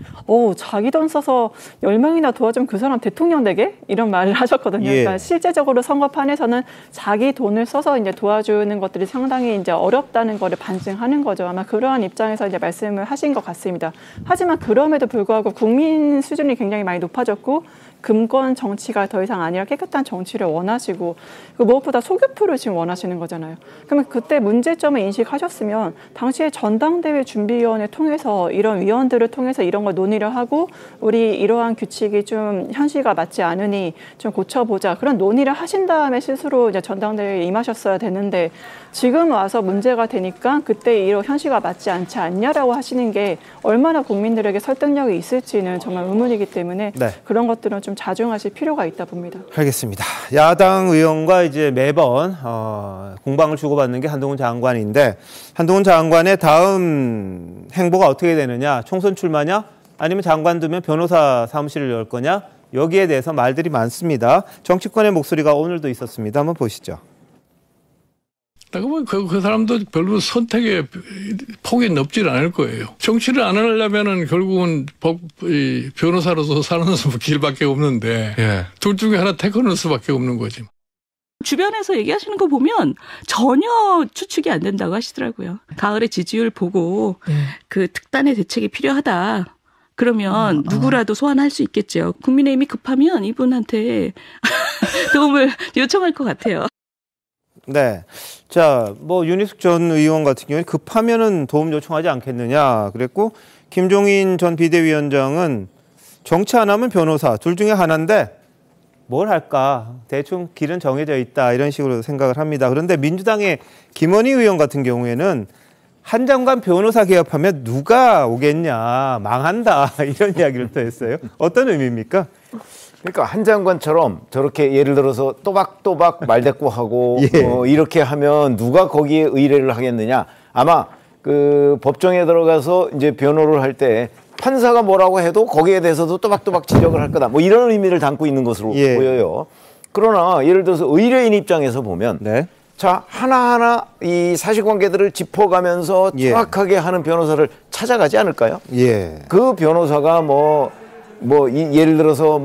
자기 돈 써서 10명이나 도와주면 그 사람 대통령 되게? 이런 말을 하셨거든요. 예. 그러니까 실제적으로 선거판에서는 자기 돈을 써서 이제 도와주는 것들이 상당히 이제 어렵다는 거를 반증하는 거죠. 아마 그러한 입장에서 이제 말씀을 하신 것 같습니다. 하지만 그럼에도 불구하고 국민 수준이 굉장히 많이 높아졌고 금권 정치가 더 이상 아니라 깨끗한 정치를 원하시고 무엇보다 소교표를 지금 원하시는 거잖아요. 그러면 그때 문제점을 인식하셨으면 당시에 전당대회 준비위원회 통해서 이런 위원들을 통해서 이런 걸 논의를 하고 우리 이러한 규칙이 좀 현실과 맞지 않으니 좀 고쳐보자, 그런 논의를 하신 다음에 스스로 이제 전당대회에 임하셨어야 되는데 지금 와서 문제가 되니까 그때 이런 현실과 맞지 않지 않냐라고 하시는 게 얼마나 국민들에게 설득력이 있을지는 정말 의문이기 때문에 네. 그런 것들은 좀 자중하실 필요가 있다 봅니다. 알겠습니다. 야당 의원과 이제 매번 공방을 주고받는 게 한동훈 장관인데 한동훈 장관의 다음 행보가 어떻게 되느냐, 총선 출마냐, 아니면 장관 두면 변호사 사무실을 열 거냐, 여기에 대해서 말들이 많습니다. 정치권의 목소리가 오늘도 있었습니다. 한번 보시죠. 그 사람도 별로 선택의 폭이 넓지 않을 거예요. 정치를 안 하려면은 결국은 변호사로서 사는 길밖에 없는데 예. 둘 중에 하나 택하는 수밖에 없는 거지. 주변에서 얘기하시는 거 보면 전혀 추측이 안 된다고 하시더라고요. 가을의 지지율 보고 그 특단의 대책이 필요하다. 그러면 누구라도 소환할 수 있겠죠. 국민의힘이 급하면 이분한테 도움을 요청할 것 같아요. 네. 자, 뭐 윤희숙 전 의원 같은 경우는 급하면은 도움 요청하지 않겠느냐 그랬고, 김종인 전 비대위원장은 정치 안 하면 변호사, 둘 중에 하나인데 뭘 할까? 대충 길은 정해져 있다, 이런 식으로 생각을 합니다. 그런데 민주당의 김원희 의원 같은 경우에는 한 장관 변호사 개업하면 누가 오겠냐, 망한다, 이런 이야기를 또 했어요. 어떤 의미입니까? 그러니까 한 장관처럼 저렇게 예를 들어서 또박또박 말대꾸하고 예. 이렇게 하면 누가 거기에 의뢰를 하겠느냐. 아마 그 법정에 들어가서 이제 변호를 할 때 판사가 뭐라고 해도 거기에 대해서도 또박또박 지적을 할 거다. 뭐 이런 의미를 담고 있는 것으로 예. 보여요. 그러나 예를 들어서 의뢰인 입장에서 보면 네. 자, 하나하나 이 사실관계들을 짚어가면서 정확하게 하는 변호사를 찾아가지 않을까요? 예. 그 변호사가 예를 들어서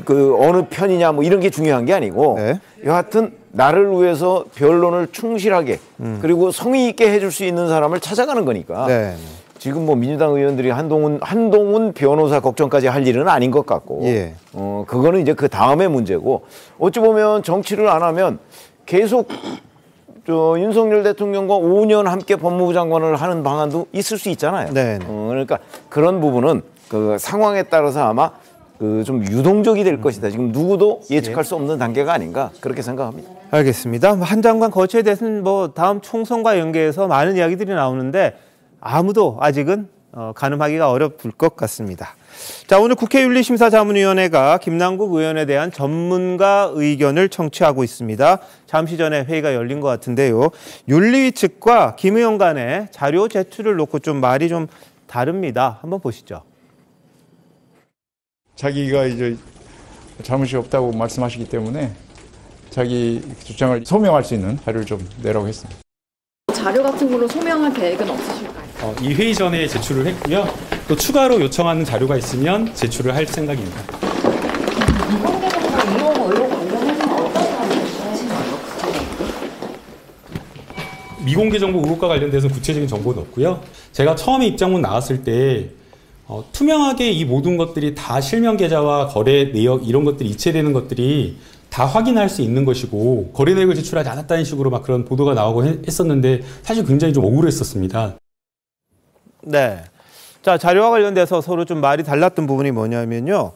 그 어느 편이냐 이런 게 중요한 게 아니고 네. 여하튼 나를 위해서 변론을 충실하게 그리고 성의 있게 해줄 수 있는 사람을 찾아가는 거니까 네. 지금 민주당 의원들이 한동훈 변호사 걱정까지 할 일은 아닌 것 같고 예. 그거는 이제 그 다음의 문제고, 어찌 보면 정치를 안 하면 계속 윤석열 대통령과 5년 함께 법무부 장관을 하는 방안도 있을 수 있잖아요. 네. 그러니까 그런 부분은 그 상황에 따라서 아마 그 좀 유동적이 될 것이다. 지금 누구도 예측할 수 없는 단계가 아닌가 그렇게 생각합니다. 알겠습니다. 한 장관 거취에 대해서는 뭐 다음 총선과 연계해서 많은 이야기들이 나오는데 아무도 아직은 가늠하기가 어렵을 것 같습니다. 자, 오늘 국회 윤리심사자문위원회가 김남국 의원에 대한 전문가 의견을 청취하고 있습니다. 잠시 전에 회의가 열린 것 같은데요. 윤리위 측과 김 의원 간의 자료 제출을 놓고 좀 말이 좀 다릅니다. 한번 보시죠. 자기가 이제 잘못이 없다고 말씀하시기 때문에 자기 주장을 소명할 수 있는 자료를 좀 내라고 했습니다. 자료 같은 걸로 소명할 계획은 없으실까요? 이 회의 전에 제출을 했고요. 또 추가로 요청하는 자료가 있으면 제출을 할 생각입니다. 미공개 정보 의혹과 관련돼서는 구체적인 정보는 없고요. 제가 처음에 입장문 나왔을 때 투명하게 이 모든 것들이 다 실명 계좌와 거래 내역 이런 것들이 이체되는 것들이 다 확인할 수 있는 것이고 거래 내역을 제출하지 않았다는 식으로 막 그런 보도가 나오고 했었는데 사실 굉장히 좀 억울했었습니다. 네. 자, 자료와 관련돼서 서로 좀 말이 달랐던 부분이 뭐냐면요.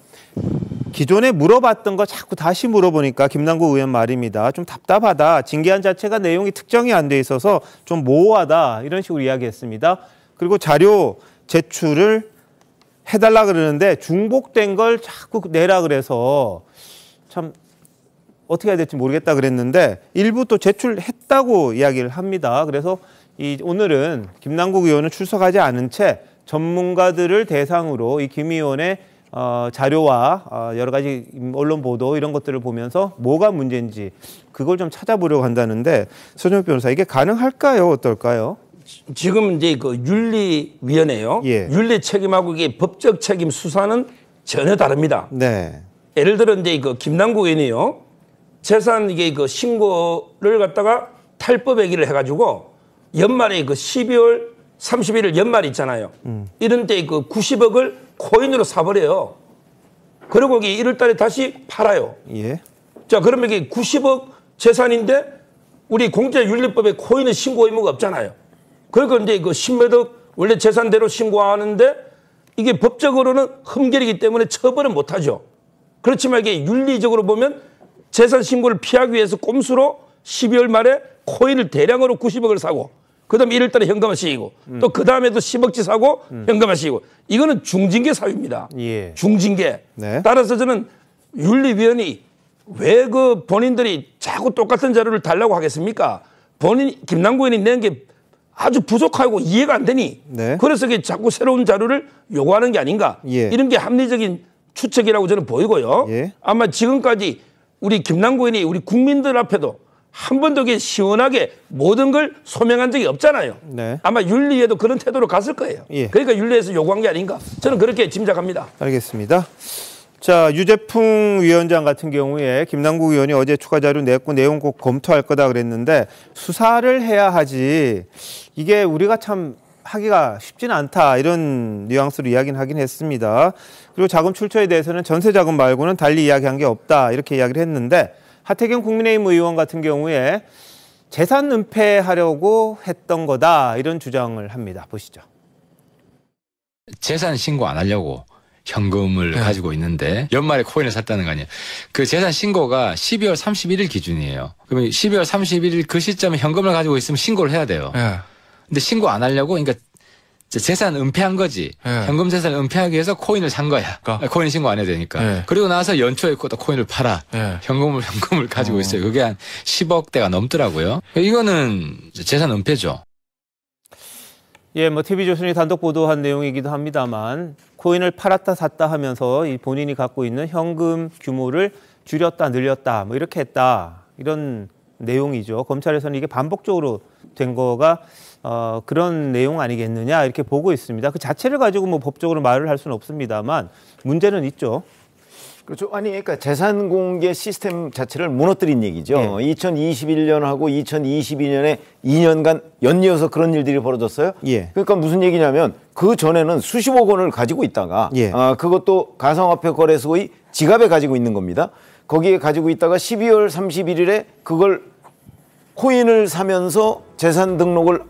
기존에 물어봤던 거 자꾸 다시 물어보니까 김남국 의원 말입니다. 좀 답답하다. 징계안 자체가 내용이 특정이 안 돼 있어서 좀 모호하다. 이런 식으로 이야기했습니다. 그리고 자료 제출을 해달라 그러는데 중복된 걸 자꾸 내라 그래서 참 어떻게 해야 될지 모르겠다 그랬는데 일부 또 제출했다고 이야기를 합니다. 그래서 오늘은 김남국 의원은 출석하지 않은 채 전문가들을 대상으로 이 김 의원의 자료와 여러 가지 언론 보도 이런 것들을 보면서 뭐가 문제인지 그걸 좀 찾아보려고 한다는데 서정욱 변호사 이게 가능할까요? 어떨까요? 지금 이제 그 윤리위원회요. 예. 윤리 책임하고 이게 법적 책임 수사는 전혀 다릅니다. 네. 예를 들어 이제 그 김남국 의원이요. 재산 이게 그 신고를 갖다가 탈법액의를 해가지고 연말에 그 12월 31일 연말 있잖아요. 이런 때 그 90억을 코인으로 사버려요. 그리고 이게 1월 달에 다시 팔아요. 예. 자, 그러면 이게 90억 재산인데 우리 공제윤리법에 코인을 신고 의무가 없잖아요. 그러니까 이제 그 10몇억 원래 재산대로 신고하는데 이게 법적으로는 흠결이기 때문에 처벌은 못하죠. 그렇지만 이게 윤리적으로 보면 재산 신고를 피하기 위해서 꼼수로 12월 말에 코인을 대량으로 90억을 사고 그다음에 1월 달에 현금화시키고 또 그다음에도 10억치 사고 현금화시키고 이거는 중징계 사유입니다. 예. 중징계. 네. 따라서 저는 윤리위원이 왜 그 본인들이 자꾸 똑같은 자료를 달라고 하겠습니까? 김남국 의원이 낸 게 아주 부족하고 이해가 안 되니 네. 그래서 이게 자꾸 새로운 자료를 요구하는 게 아닌가. 예. 이런 게 합리적인 추측이라고 저는 보이고요. 예. 아마 지금까지 우리 김남국 의원이 우리 국민들 앞에도 한 번도 시원하게 모든 걸 소명한 적이 없잖아요. 네. 아마 윤리에도 그런 태도로 갔을 거예요. 예. 그러니까 윤리에서 요구한 게 아닌가. 저는 그렇게 짐작합니다. 알겠습니다. 자, 유재풍 위원장 같은 경우에 김남국 의원이 어제 추가 자료 냈고 내용 꼭 검토할 거다 그랬는데 수사를 해야 하지 이게 우리가 참 하기가 쉽지는 않다 이런 뉘앙스로 이야기는 하긴 했습니다. 그리고 자금 출처에 대해서는 전세 자금 말고는 달리 이야기한 게 없다 이렇게 이야기를 했는데 하태경 국민의힘 의원 같은 경우에 재산 은폐하려고 했던 거다 이런 주장을 합니다. 보시죠. 재산 신고 안 하려고 현금을 가지고 있는데 연말에 코인을 샀다는 거 아니에요. 그 재산 신고가 12월 31일 기준이에요. 그러면 12월 31일 그 시점에 현금을 가지고 있으면 신고를 해야 돼요. 근데 신고 안 하려고 그러니까 재산 은폐한 거지. 현금 재산을 은폐하기 위해서 코인을 산 거야. 코인 신고 안 해야 되니까. 그리고 나서 연초에 또 코인을 팔아. 현금을 가지고 있어요. 그게 한 10억대가 넘더라고요. 이거는 재산 은폐죠. 예, 뭐 TV조선이 단독 보도한 내용이기도 합니다만 코인을 팔았다 샀다 하면서 이 본인이 갖고 있는 현금 규모를 줄였다 늘렸다 뭐 이렇게 했다 이런 내용이죠. 검찰에서는 이게 반복적으로 된 거가 그런 내용 아니겠느냐 이렇게 보고 있습니다. 그 자체를 가지고 뭐 법적으로 말을 할 수는 없습니다만 문제는 있죠. 그렇죠. 아니 그러니까 재산 공개 시스템 자체를 무너뜨린 얘기죠. 네. 2021년하고 2022년에 2년간 연이어서 그런 일들이 벌어졌어요. 예. 그러니까 무슨 얘기냐면 그 전에는 수십억 원을 가지고 있다가 그것도 가상화폐 거래소의 지갑에 가지고 있는 겁니다. 거기에 가지고 있다가 12월 31일에 그걸 코인을 사면서 재산 등록을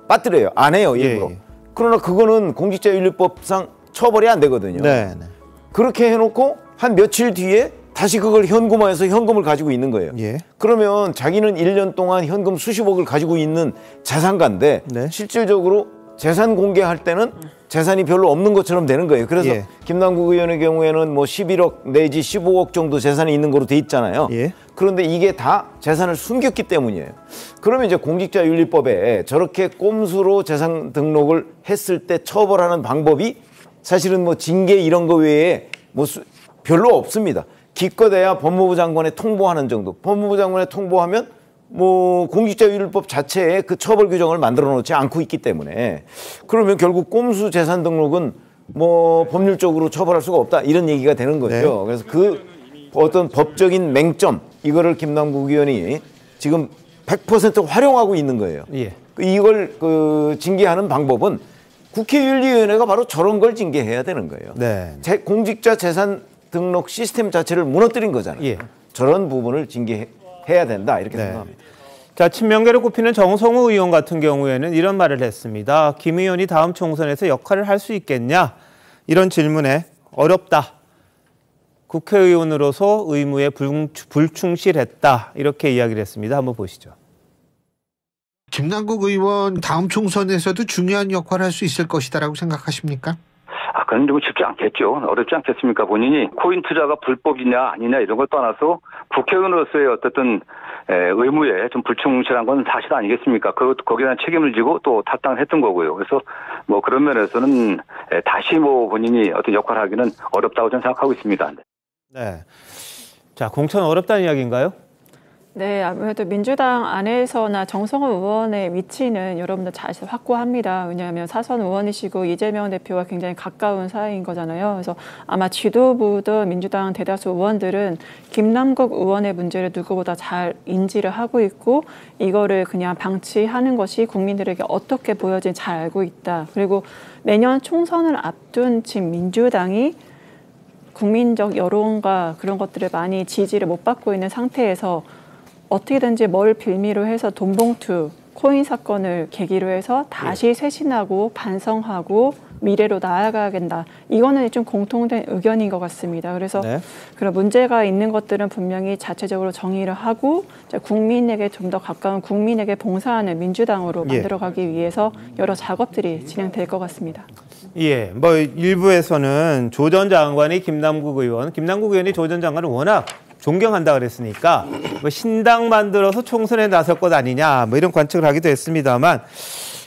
빠뜨려요. 안 해요, 일부러. 그러나 그거는 공직자윤리법상 처벌이 안 되거든요. 네. 그렇게 해놓고 한 며칠 뒤에 다시 그걸 현금화해서 현금을 가지고 있는 거예요. 그러면 자기는 1년 동안 현금 수십억을 가지고 있는 자산가인데 실질적으로 재산 공개할 때는 재산이 별로 없는 것처럼 되는 거예요. 그래서 김남국 의원의 경우에는 뭐 11억 내지 15억 정도 재산이 있는 거로 돼 있잖아요. 그런데 이게 다 재산을 숨겼기 때문이에요. 그러면 이제 공직자윤리법에 저렇게 꼼수로 재산 등록을 했을 때 처벌하는 방법이 사실은 뭐 징계 이런 거 외에 뭐 별로 없습니다. 기껏해야 법무부 장관에 통보하는 정도. 법무부 장관에 통보하면 뭐 공직자윤리법 자체에 그 처벌 규정을 만들어 놓지 않고 있기 때문에 그러면 결국 꼼수 재산 등록은 뭐 법률적으로 처벌할 수가 없다 이런 얘기가 되는 거죠. 그래서 그 어떤 법적인 맹점 이거를 김남국 의원이 지금 100% 활용하고 있는 거예요. 이걸 그 징계하는 방법은 국회윤리위원회가 바로 저런 걸 징계해야 되는 거예요. 공직자 재산 등록 시스템 자체를 무너뜨린 거잖아요. 저런 부분을 징계해야 된다 이렇게 생각합니다. 자, 친명계를 꼽히는 정성호 의원 같은 경우에는 이런 말을 했습니다. 김 의원이 다음 총선에서 역할을 할 수 있겠냐? 이런 질문에 어렵다. 국회의원으로서 의무에 불충실했다. 이렇게 이야기를 했습니다. 한번 보시죠. 김남국 의원 다음 총선에서도 중요한 역할을 할 수 있을 것이다라고 생각하십니까? 그건 좀 쉽지 않겠죠. 어렵지 않겠습니까? 본인이 코인 투자가 불법이냐 아니냐 이런 걸 떠나서 국회의원으로서의 어쨌든 의무에 좀 불충실한 건 사실 아니겠습니까? 거기에 대한 책임을 지고 또 탈당했던 거고요. 그래서 뭐 그런 면에서는 다시 뭐 본인이 어떤 역할을 하기는 어렵다고 저는 생각하고 있습니다. 네. 자, 공천 어렵다는 이야기인가요? 네, 아무래도 민주당 안에서나 정성호 의원의 위치는 여러분들 잘 확고합니다. 왜냐하면 사선 의원이시고 이재명 대표와 굉장히 가까운 사이인 거잖아요. 그래서 아마 지도부든 민주당 대다수 의원들은 김남국 의원의 문제를 누구보다 잘 인지를 하고 있고 이거를 그냥 방치하는 것이 국민들에게 어떻게 보여진지 잘 알고 있다. 그리고 내년 총선을 앞둔 지금 민주당이 국민적 여론과 그런 것들을 많이 지지를 못 받고 있는 상태에서 어떻게든지 뭘 빌미로 해서 돈봉투, 코인 사건을 계기로 해서 다시 쇄신하고 반성하고 미래로 나아가야 된다. 이거는 좀 공통된 의견인 것 같습니다. 그래서 그런 문제가 있는 것들은 분명히 자체적으로 정의를 하고 국민에게 좀 더 가까운 국민에게 봉사하는 민주당으로 만들어가기 위해서 여러 작업들이 진행될 것 같습니다. 뭐 일부에서는 조 전 장관이 김남국 의원이 조 전 장관을 워낙 존경한다 그랬으니까 뭐 신당 만들어서 총선에 나설 것 아니냐 뭐 이런 관측을 하기도 했습니다만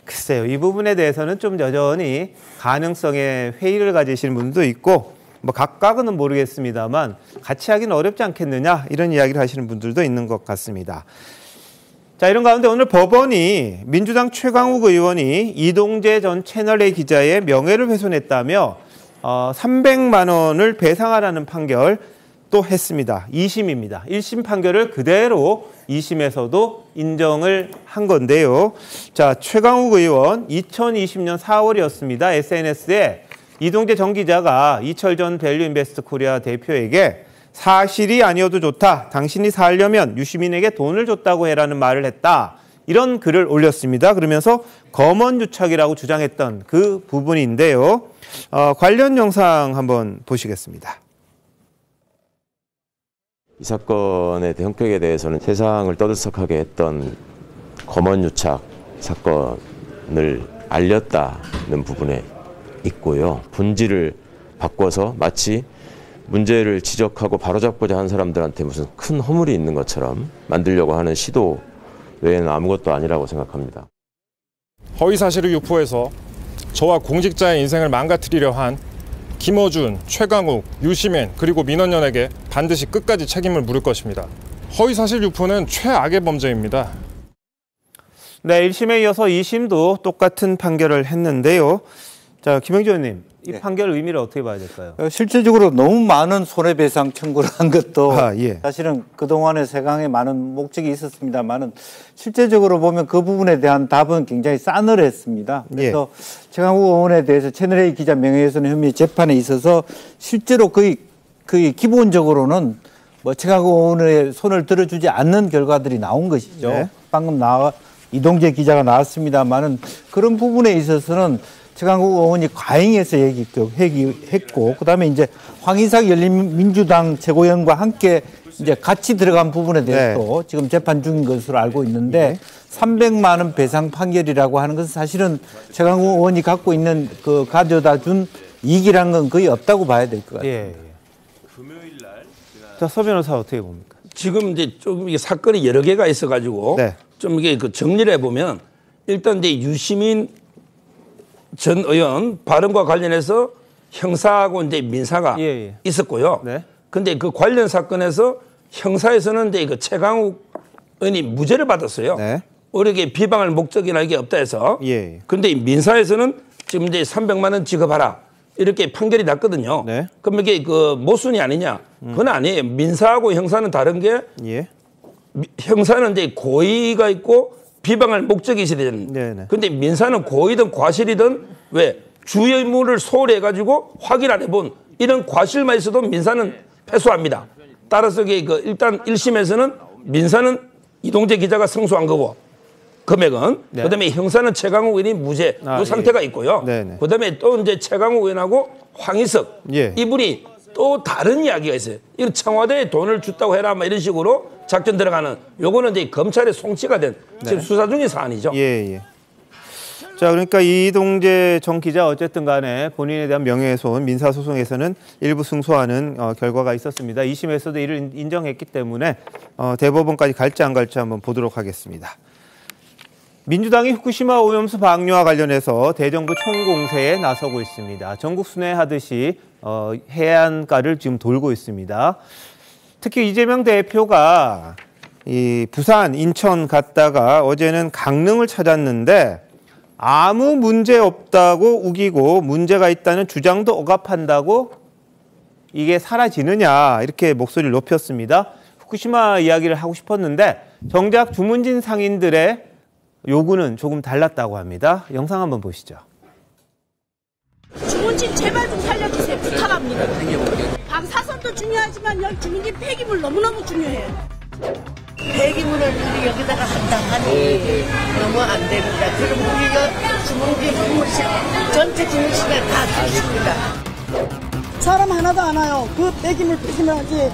글쎄요, 이 부분에 대해서는 좀 여전히 가능성에 회의를 가지시는 분도 있고 뭐 각각은 모르겠습니다만 같이 하기는 어렵지 않겠느냐 이런 이야기를 하시는 분들도 있는 것 같습니다. 자, 이런 가운데 오늘 법원이 민주당 최강욱 의원이 이동재 전 채널A 기자의 명예를 훼손했다며 300만 원을 배상하라는 판결 또 했습니다. 2심입니다. 1심 판결을 그대로 2심에서도 인정을 한 건데요. 자, 최강욱 의원 2020년 4월이었습니다. SNS에 이동재 전 기자가 이철 전 밸류인베스트 코리아 대표에게 사실이 아니어도 좋다. 당신이 살려면 유시민에게 돈을 줬다고 해라는 말을 했다. 이런 글을 올렸습니다. 그러면서 검언유착이라고 주장했던 그 부분인데요. 관련 영상 한번 보시겠습니다. 이 사건의 형평에 대해서는 세상을 떠들썩하게 했던 검언유착 사건을 알렸다는 부분에 있고요. 본질을 바꿔서 마치 문제를 지적하고 바로잡고자 한 사람들한테 무슨 큰 허물이 있는 것처럼 만들려고 하는 시도 외에는 아무것도 아니라고 생각합니다. 허위사실을 유포해서 저와 공직자의 인생을 망가뜨리려 한 김어준, 최강욱, 유시민 그리고 민원연에게 반드시 끝까지 책임을 물을 것입니다. 허위사실 유포는 최악의 범죄입니다. 네, 1심에 이어서 2심도 똑같은 판결을 했는데요. 자, 김영주 의원님, 이 판결 의미를 어떻게 봐야 될까요? 실질적으로 너무 많은 손해배상 청구를 한 것도 사실은 그동안의 세강에 많은 목적이 있었습니다만은 실제적으로 보면 그 부분에 대한 답은 굉장히 싸늘했습니다. 그래서 최강욱 의원에 대해서 채널A 기자 명예훼손 혐의 재판에 있어서 실제로 거의 기본적으로는 뭐 최강욱 의원의 손을 들어주지 않는 결과들이 나온 것이죠. 네. 방금 이동재 기자가 나왔습니다만은 그런 부분에 있어서는 최강욱 의원이 과잉해서 얘기했고, 그다음에 이제 황희삭 열린민주당 최고위원과 함께 이제 같이 들어간 부분에 대해서 지금 재판 중인 것으로 알고 있는데 300만 원 배상 판결이라고 하는 것은 사실은 최강욱 의원이 갖고 있는 그 가져다 준 이익이라는 건 거의 없다고 봐야 될 것 같아요. 자, 서 변호사 어떻게 봅니까? 지금 이제 좀 이게 사건이 여러 개가 있어가지고 좀 이게 그 정리를 해보면 일단 이제 유시민 전 의원 발언과 관련해서 형사하고 이제 민사가 있었고요. 근데 그 관련 사건에서 형사에서는 이제 그 최강욱 의원이 무죄를 받았어요. 어렵게 비방할 목적이나 이게 없다 해서. 근데 민사에서는 지금 이제 300만 원 지급하라 이렇게 판결이 났거든요. 그럼 이게 그 모순이 아니냐? 그건 아니에요. 민사하고 형사는 다른 게 형사는 이제 고의가 있고 비방할 목적이 있어야 되는. 근데 민사는 고의든 과실이든 왜 주의무를 소홀히 해가지고 확인 안 해본 이런 과실만 있어도 민사는 패소합니다. 따라서 그 일단 1심에서는 민사는 이동재 기자가 승소한 거고 금액은 그다음에 형사는 최강욱 의원이 무죄 이 상태가 있고요. 그다음에 또 이제 최강욱 의원하고 황희석 이분이 또 다른 이야기가 있어요. 이런 청와대에 돈을 줬다고 해라 막 이런 식으로 작전 들어가는 요거는 이제 검찰에 송치가 된 지금 수사 중인 사안이죠. 자, 그러니까 이동재 전 기자 어쨌든 간에 본인에 대한 명예훼손 민사소송에서는 일부 승소하는 결과가 있었습니다. 2심에서도 이를 인정했기 때문에 대법원까지 갈지 안 갈지 한번 보도록 하겠습니다. 민주당이 후쿠시마 오염수 방류와 관련해서 대정부 총공세에 나서고 있습니다. 전국 순회하듯이 해안가를 지금 돌고 있습니다. 특히 이재명 대표가 이 부산, 인천 갔다가 어제는 강릉을 찾았는데 아무 문제 없다고 우기고 문제가 있다는 주장도 억압한다고 이게 사라지느냐 이렇게 목소리를 높였습니다. 후쿠시마 이야기를 하고 싶었는데 정작 주문진 상인들의 요구는 조금 달랐다고 합니다. 영상 한번 보시죠. 주문진 제발 좀 살려주세요. 부탁합니다. 방사선도 중요하지만 여기 주문진 폐기물 너무너무 중요해요. 폐기물을 여기다가 한다 하니 너무 안 됩니다. 그럼 우리가 주문진 주무실 전체 주무실에 다 주십니다. 사람 하나도 안 와요. 그 폐기물 하지.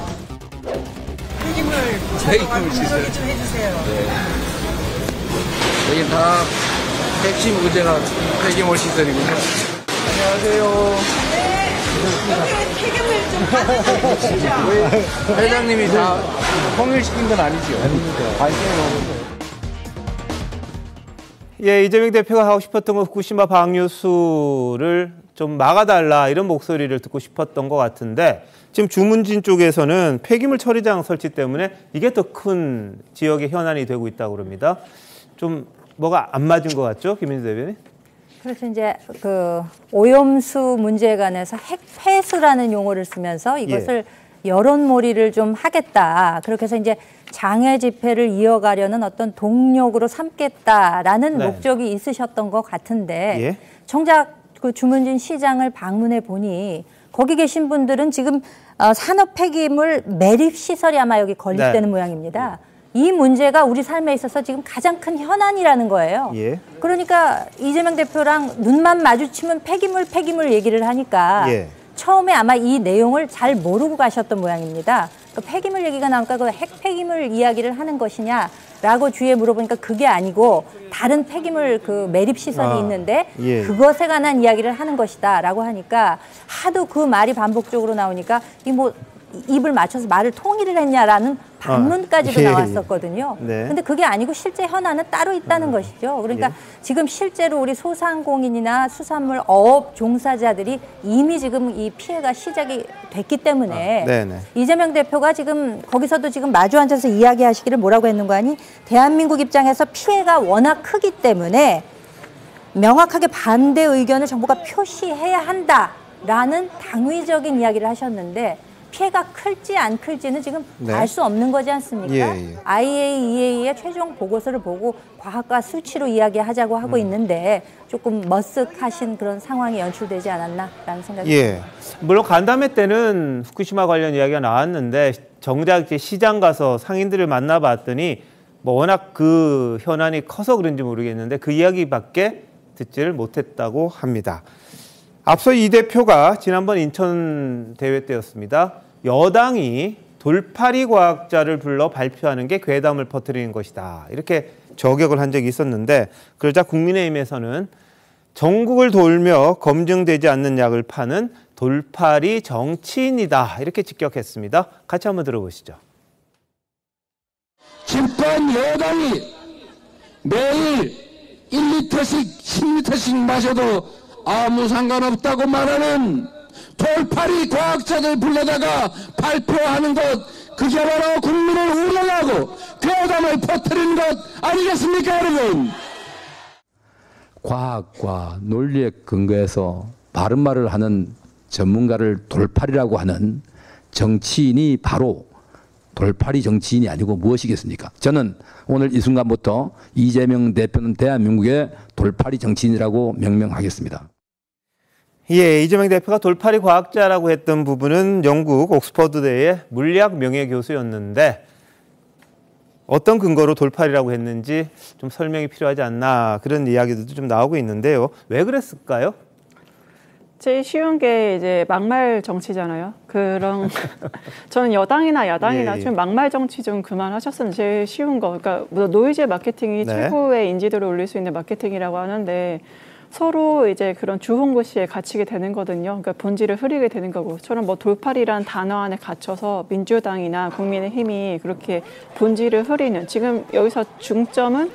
폐기물 시설 좀 해주세요. 여기 다 핵심 문제가 폐기물 시설이군요. 안녕하세요. 회장님이 다 통일시킨 건 아니죠? 예, 이재명 대표가 하고 싶었던 건 후쿠시마 방류수를 좀 막아달라 이런 목소리를 듣고 싶었던 것 같은데 지금 주문진 쪽에서는 폐기물 처리장 설치 때문에 이게 더 큰 지역의 현안이 되고 있다고 그럽니다. 좀 뭐가 안 맞은 것 같죠, 김민수 대변인? 그래서 이제 그 오염수 문제에 관해서 핵폐수라는 용어를 쓰면서 이것을 여론몰이를 좀 하겠다. 그렇게 해서 이제 장애 집회를 이어가려는 어떤 동력으로 삼겠다라는 목적이 있으셨던 것 같은데 정작 그 주문진 시장을 방문해 보니 거기 계신 분들은 지금 산업 폐기물 매립 시설이 아마 여기 건립되는 모양입니다. 이 문제가 우리 삶에 있어서 지금 가장 큰 현안이라는 거예요. 그러니까 이재명 대표랑 눈만 마주치면 폐기물 얘기를 하니까 처음에 아마 이 내용을 잘 모르고 가셨던 모양입니다. 그 폐기물 얘기가 나오니까 그 핵 폐기물 이야기를 하는 것이냐라고 주위에 물어보니까 그게 아니고 다른 폐기물 그 매립 시설이 있는데 그것에 관한 이야기를 하는 것이다라고 하니까 하도 그 말이 반복적으로 나오니까 이 뭐 입을 맞춰서 말을 통일을 했냐라는 반문까지도 나왔었거든요. 근데 그게 아니고 실제 현안은 따로 있다는 것이죠. 그러니까 지금 실제로 우리 소상공인이나 수산물 어업 종사자들이 이미 지금 이 피해가 시작이 됐기 때문에 이재명 대표가 지금 거기서도 지금 마주 앉아서 이야기하시기를 뭐라고 했는 거 아니? 대한민국 입장에서 피해가 워낙 크기 때문에 명확하게 반대 의견을 정부가 표시해야 한다라는 당위적인 이야기를 하셨는데 피해가 클지 안 클지는 지금 알 수 없는 거지 않습니까? IAEA의 최종 보고서를 보고 과학과 수치로 이야기하자고 하고 있는데 조금 머쓱하신 그런 상황이 연출되지 않았나라는 생각이 듭니다. 물론 간담회 때는 후쿠시마 관련 이야기가 나왔는데 정작 이제 시장 가서 상인들을 만나봤더니 뭐 워낙 그 현안이 커서 그런지 모르겠는데 그 이야기밖에 듣지를 못했다고 합니다. 앞서 이 대표가 지난번 인천 대회 때였습니다. 여당이 돌파리 과학자를 불러 발표하는 게 괴담을 퍼뜨리는 것이다. 이렇게 저격을 한 적이 있었는데 그러자 국민의힘에서는 전국을 돌며 검증되지 않는 약을 파는 돌파리 정치인이다. 이렇게 직격했습니다. 같이 한번 들어보시죠. 집권 여당이 매일 1리터씩 10리터씩 마셔도 아무 상관없다고 말하는 돌파리 과학자들 불러다가 발표하는 것, 그게 바로 국민을 우롱하고 괴담을 퍼뜨리는 것 아니겠습니까, 여러분? 과학과 논리에 근거해서 바른 말을 하는 전문가를 돌파리라고 하는 정치인이 바로 돌파리 정치인이 아니고 무엇이겠습니까? 저는 오늘 이 순간부터 이재명 대표는 대한민국의 돌파리 정치인이라고 명명하겠습니다. 예, 이재명 대표가 돌파리 과학자라고 했던 부분은 영국 옥스퍼드대의 물리학 명예교수였는데 어떤 근거로 돌파리라고 했는지 좀 설명이 필요하지 않나 그런 이야기들도 좀 나오고 있는데요. 왜 그랬을까요? 제일 쉬운 게 이제 막말 정치잖아요. 그런 저는 여당이나 야당이나 좀 막말 정치 좀 그만하셨으면 제일 쉬운 거. 그러니까 노이즈 마케팅이 최고의 인지도를 올릴 수 있는 마케팅이라고 하는데 서로 이제 그런 주홍고시에 갇히게 되는 거거든요. 그러니까 본질을 흐리게 되는 거고. 저는 뭐 돌파리란 단어 안에 갇혀서 민주당이나 국민의힘이 그렇게 본질을 흐리는 지금 여기서 중점은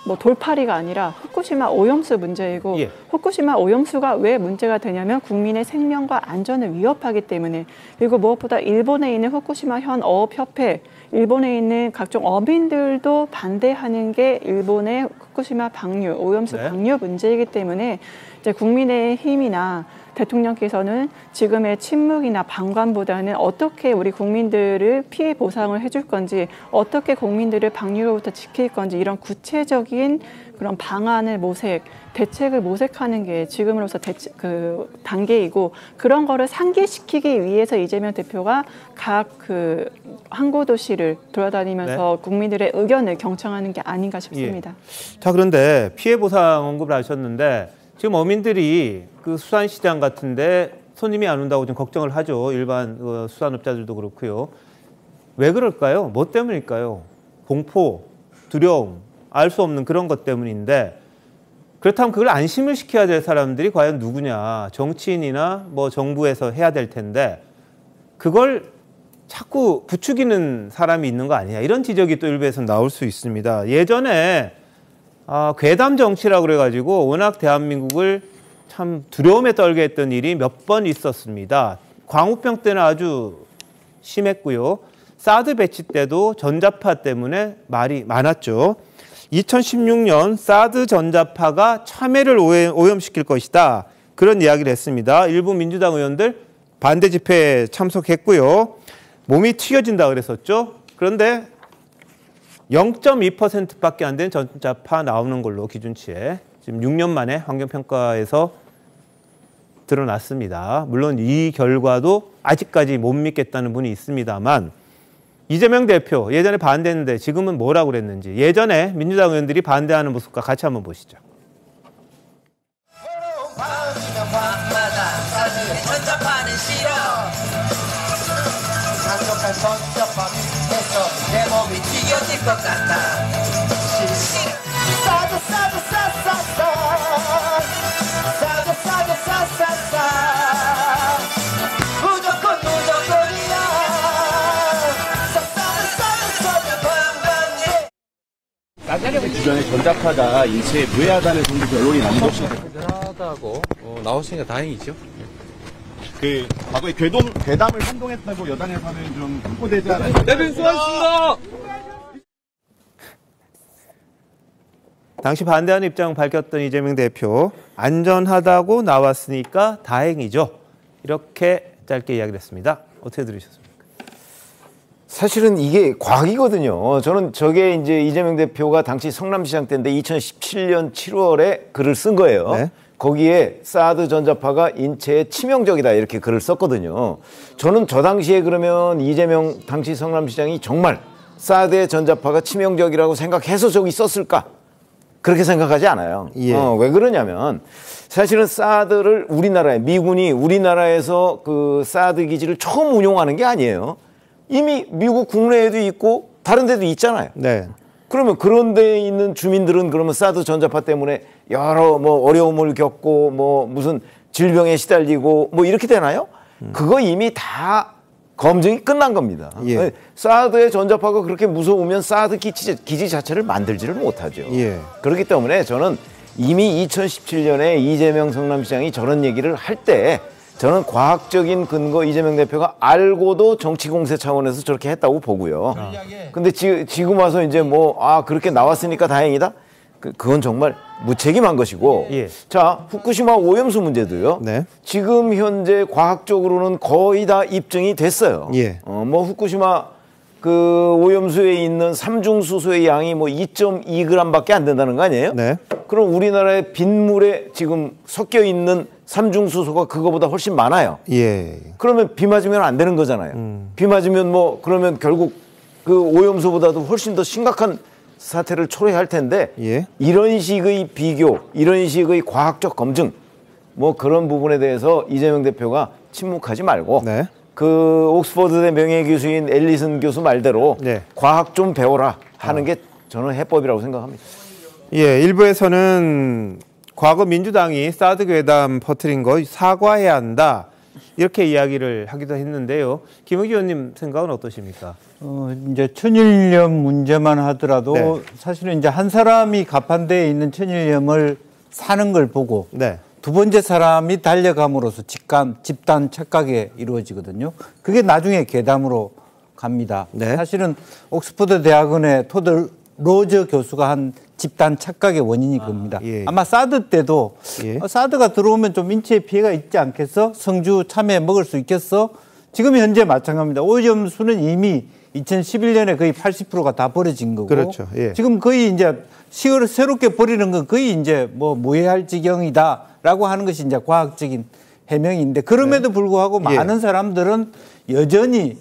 뭐 돌파리가 아니라 후쿠시마 오염수 문제이고 후쿠시마 오염수가 왜 문제가 되냐면 국민의 생명과 안전을 위협하기 때문에 그리고 무엇보다 일본에 있는 후쿠시마 현어업협회 일본에 있는 각종 어민들도 반대하는 게 일본의 후쿠시마 방류, 오염수 방류 문제이기 때문에 이제 국민의힘이나 대통령께서는 지금의 침묵이나 방관보다는 어떻게 우리 국민들을 피해 보상을 해줄 건지 어떻게 국민들을 방류로부터 지킬 건지 이런 구체적인 그런 방안을 대책을 모색하는 게 지금으로서 그 단계이고 그런 거를 상기시키기 위해서 이재명 대표가 각 그 항구도시를 돌아다니면서 국민들의 의견을 경청하는 게 아닌가 싶습니다. 자, 그런데 피해 보상 언급을 하셨는데 지금 어민들이 그 수산시장 같은데 손님이 안 온다고 좀 걱정을 하죠. 일반 수산업자들도 그렇고요. 왜 그럴까요? 뭐 때문일까요? 공포, 두려움, 알 수 없는 그런 것 때문인데 그렇다면 그걸 안심을 시켜야 될 사람들이 과연 누구냐. 정치인이나 뭐 정부에서 해야 될 텐데 그걸 자꾸 부추기는 사람이 있는 거 아니냐. 이런 지적이 또 일부에서 나올 수 있습니다. 예전에 괴담 정치라고 그래가지고 워낙 대한민국을 참 두려움에 떨게 했던 일이 몇 번 있었습니다. 광우병 때는 아주 심했고요. 사드 배치 때도 전자파 때문에 말이 많았죠. 2016년 사드 전자파가 참외를 오염시킬 것이다. 그런 이야기를 했습니다. 일부 민주당 의원들 반대 집회에 참석했고요. 몸이 튀겨진다 그랬었죠. 그런데 0.2%밖에 안 된 전자파 나오는 걸로 기준치에 지금 6년 만에 환경평가에서 드러났습니다. 물론 이 결과도 아직까지 못 믿겠다는 분이 있습니다만 이재명 대표 예전에 반대했는데 지금은 뭐라고 그랬는지 예전에 민주당 의원들이 반대하는 모습과 같이 한번 보시죠. 전자파는 싫어. 강력한 전자파 밑에서 내 몸이 튀겨질 것 같아. 싸도 싸도 싸싸싸 싸도 싸도 싸싸싸 무조건 무조건이야. 기존의 전자파가 인체에 무해하다는 정도 결론이 나는 것이 대단하다고 나오시니까 다행이죠. 그 과거에 괴담을 선동했다고 여당에서는 좀 홍보되지 않아요? 대변 수고하셨습니다. 당시 반대하는 입장 밝혔던 이재명 대표 안전하다고 나왔으니까 다행이죠. 이렇게 짧게 이야기를 했습니다. 어떻게 들으셨습니까? 사실은 이게 과학이거든요. 저는 저게 이제 이재명 대표가 당시 성남시장 때인데 2017년 7월에 글을 쓴 거예요. 거기에 사드 전자파가 인체에 치명적이다 이렇게 글을 썼거든요. 저는 저 당시에 그러면 이재명 당시 성남시장이 정말 사드의 전자파가 치명적이라고 생각해서 저기 썼을까? 그렇게 생각하지 않아요. 예. 왜 그러냐면 사실은 사드를 미군이 우리나라에서 그 사드 기지를 처음 운용하는 게 아니에요. 이미 미국 국내에도 있고 다른 데도 있잖아요. 네. 그러면 그런 데에 있는 주민들은 그러면 사드 전자파 때문에 여러 뭐 어려움을 겪고 뭐 무슨 질병에 시달리고 뭐 이렇게 되나요? 그거 이미 다 검증이 끝난 겁니다. 예. 사드의 전자파가 그렇게 무서우면 사드 기지 자체를 만들지를 못하죠. 예. 그렇기 때문에 저는 이미 2017년에 이재명 성남시장이 저런 얘기를 할 때 저는 과학적인 근거 이재명 대표가 알고도 정치 공세 차원에서 저렇게 했다고 보고요. 근데 지금 와서 이제 그렇게 나왔으니까 다행이다? 그건 정말 무책임한 것이고. 예. 자, 후쿠시마 오염수 문제도요. 네. 지금 현재 과학적으로는 거의 다 입증이 됐어요. 예. 후쿠시마 그 오염수에 있는 삼중수소의 양이 2.2g밖에 안 된다는 거 아니에요? 네. 그럼 우리나라의 빗물에 지금 섞여 있는 삼중수소가 그거보다 훨씬 많아요. 예. 그러면 비 맞으면 안 되는 거잖아요. 비 맞으면 그러면 결국 그 오염수보다도 훨씬 더 심각한 사태를 초래할 텐데 이런 식의 비교, 이런 식의 과학적 검증 그런 부분에 대해서 이재명 대표가 침묵하지 말고 그 옥스퍼드대 명예교수인 앨리슨 교수 말대로 과학 좀 배워라 하는 게 저는 해법이라고 생각합니다. 예, 일부에서는 과거 민주당이 사드 괴담 퍼뜨린 거 사과해야 한다 이렇게 이야기를 하기도 했는데요. 김의기 의원님 생각은 어떠십니까? 이제 천일염 문제만 하더라도 사실은 이제 한 사람이 가판대에 있는 천일염을 사는 걸 보고 두 번째 사람이 달려감으로써 집단 착각이 이루어지거든요. 그게 나중에 괴담으로 갑니다. 사실은 옥스퍼드 대학원의 토드 로저 교수가 한 집단 착각의 원인이 그겁니다. 아마 사드 때도 사드가 들어오면 좀 인체에 피해가 있지 않겠어? 성주 참외 먹을 수 있겠어? 지금 현재 마찬가지입니다. 오염수는 이미 2011년에 거의 80%가 다 버려진 거고. 그렇죠. 지금 거의 이제 새롭게 버리는 건 거의 이제 무해할 지경이다라고 하는 것이 이제 과학적인 해명인데 그럼에도 불구하고 많은 사람들은 여전히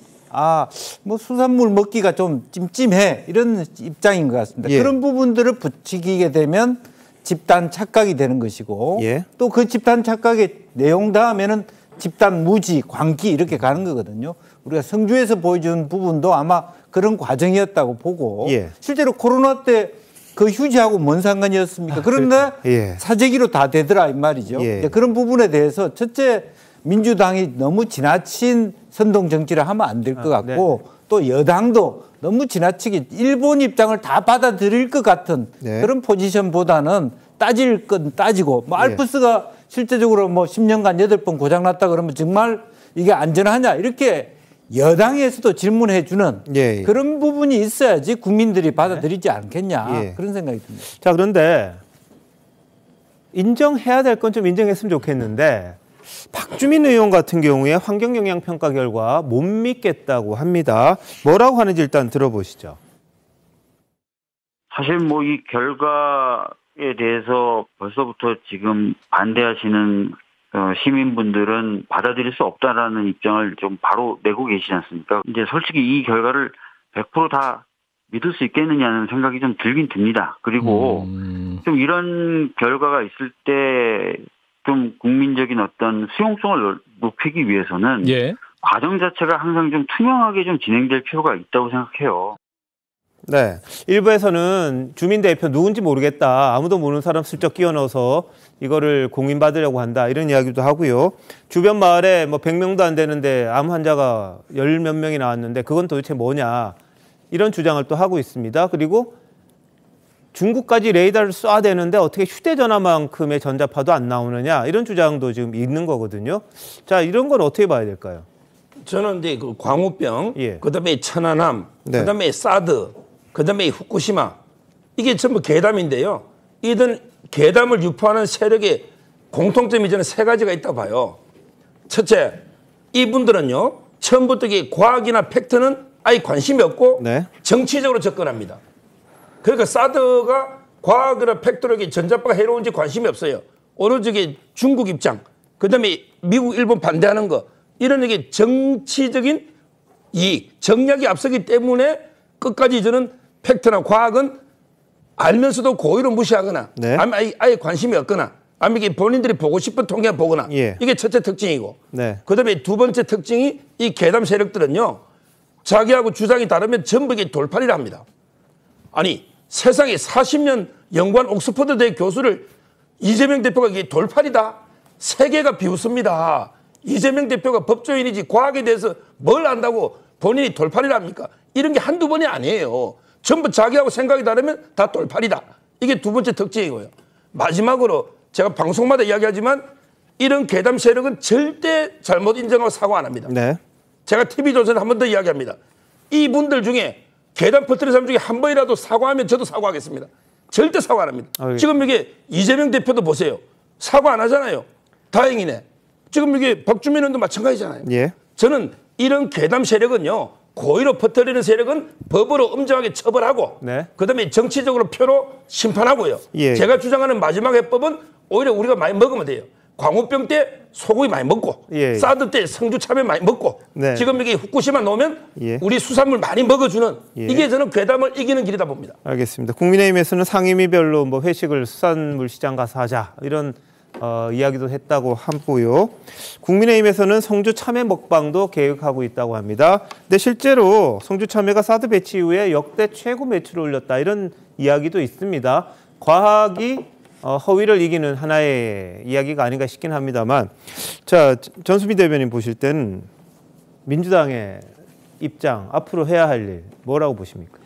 수산물 먹기가 좀 찜찜해 이런 입장인 것 같습니다. 그런 부분들을 부추기게 되면 집단 착각이 되는 것이고 또 그 집단 착각의 내용 다음에는 집단 무지, 광기 이렇게 가는 거거든요. 우리가 성주에서 보여준 부분도 아마 그런 과정이었다고 보고 실제로 코로나 때 그 휴지하고 뭔 상관이었습니까? 그런데 사재기로 다 되더라 이 말이죠. 그런 부분에 대해서 첫째 민주당이 너무 지나친 선동 정치를 하면 안 될 것 같고 또 여당도 너무 지나치게 일본 입장을 다 받아들일 것 같은 그런 포지션보다는 따질 건 따지고 알프스가 실제적으로 10년간 8번 고장났다 그러면 정말 이게 안전하냐 이렇게 여당에서도 질문해 주는 그런 부분이 있어야지 국민들이 받아들이지 않겠냐 그런 생각이 듭니다. 자, 그런데 인정해야 될 건 좀 인정했으면 좋겠는데 박주민 의원 같은 경우에 환경영향평가 결과 못 믿겠다고 합니다. 뭐라고 하는지 일단 들어보시죠. 사실 이 결과에 대해서 벌써부터 지금 반대하시는 시민분들은 받아들일 수 없다라는 입장을 좀 바로 내고 계시지 않습니까? 이제 솔직히 이 결과를 100% 다 믿을 수 있겠느냐는 생각이 좀 들긴 듭니다. 그리고 좀 이런 결과가 있을 때 좀 국민적인 어떤 수용성을 높이기 위해서는 과정 자체가 항상 좀 투명하게 좀 진행될 필요가 있다고 생각해요. 네, 일부에서는 주민 대표 누군지 모르겠다. 아무도 모르는 사람 슬쩍 끼워 넣어서 이거를 공인받으려고 한다. 이런 이야기도 하고요. 주변 마을에 100명도 안 되는데 암 환자가 10몇 명이 나왔는데 그건 도대체 뭐냐. 이런 주장을 또 하고 있습니다. 그리고 중국까지 레이더를 쏴야 되는데 어떻게 휴대전화만큼의 전자파도 안 나오느냐. 이런 주장도 지금 있는 거거든요. 자, 이런 건 어떻게 봐야 될까요? 저는 이제 그 광우병, 그다음에 천안함, 그다음에 사드, 그다음에 후쿠시마 이게 전부 괴담인데요. 이들 괴담을 유포하는 세력의 공통점이 저는 3가지가 있다고 봐요. 첫째, 이분들은요 처음부터 과학이나 팩트는 아예 관심이 없고 정치적으로 접근합니다. 그러니까 사드가 과학이나 팩트로 전자파가 해로운지 관심이 없어요. 오로지 중국 입장, 그다음에 미국, 일본 반대하는 거 이런 이게 정치적인 이익, 정략이 앞서기 때문에 끝까지 저는 팩트나 과학은 알면서도 고의로 무시하거나 네. 아예 관심이 없거나 아니면 이게 본인들이 보고 싶은 통계 보거나 이게 첫째 특징이고 네. 그다음에 두 번째 특징이 이 괴담 세력들은요. 자기하고 주장이 다르면 전부 이게 돌팔이라 합니다. 아니 세상에 40년 연구한 옥스퍼드대 교수를 이재명 대표가 이게 돌팔이다. 세계가 비웃습니다. 이재명 대표가 법조인이지 과학에 대해서 뭘 안다고 본인이 돌팔이라 합니까? 이런 게 한두 번이 아니에요. 전부 자기하고 생각이 다르면 다 돌팔이다. 이게 두 번째 특징이고요. 마지막으로 제가 방송마다 이야기하지만 이런 괴담 세력은 절대 잘못 인정하고 사과 안 합니다. 네. 제가 TV조선에 한 번 더 이야기합니다. 이분들 중에 괴담 퍼뜨린 사람 중에 한 번이라도 사과하면 저도 사과하겠습니다. 절대 사과 안 합니다. 지금 이게 이재명 대표도 보세요. 사과 안 하잖아요. 다행이네. 지금 이게 박주민 의원도 마찬가지잖아요. 예. 저는 이런 괴담 세력은요. 고의로 퍼뜨리는 세력은 법으로 엄정하게 처벌하고 네. 그다음에 정치적으로 표로 심판하고요. 예. 제가 주장하는 마지막 해법은 오히려 우리가 많이 먹으면 돼요. 광우병 때 소고기 많이 먹고 예. 사드 때 성주 참외 많이 먹고 네. 지금 이게 후쿠시마 놓으면 예. 우리 수산물 많이 먹어주는 예. 이게 저는 괴담을 이기는 길이다 봅니다. 알겠습니다. 국민의힘에서는 상임위별로 뭐 회식을 수산물 시장 가서 하자 이런 이야기도 했다고 하고요. 국민의힘에서는 성주 참외 먹방도 계획하고 있다고 합니다. 근데 실제로 성주 참외가 사드 배치 이후에 역대 최고 매출을 올렸다 이런 이야기도 있습니다. 과학이 허위를 이기는 하나의 이야기가 아닌가 싶긴 합니다만, 자 전수미 대변인 보실 때는 민주당의 입장 앞으로 해야 할 일 뭐라고 보십니까?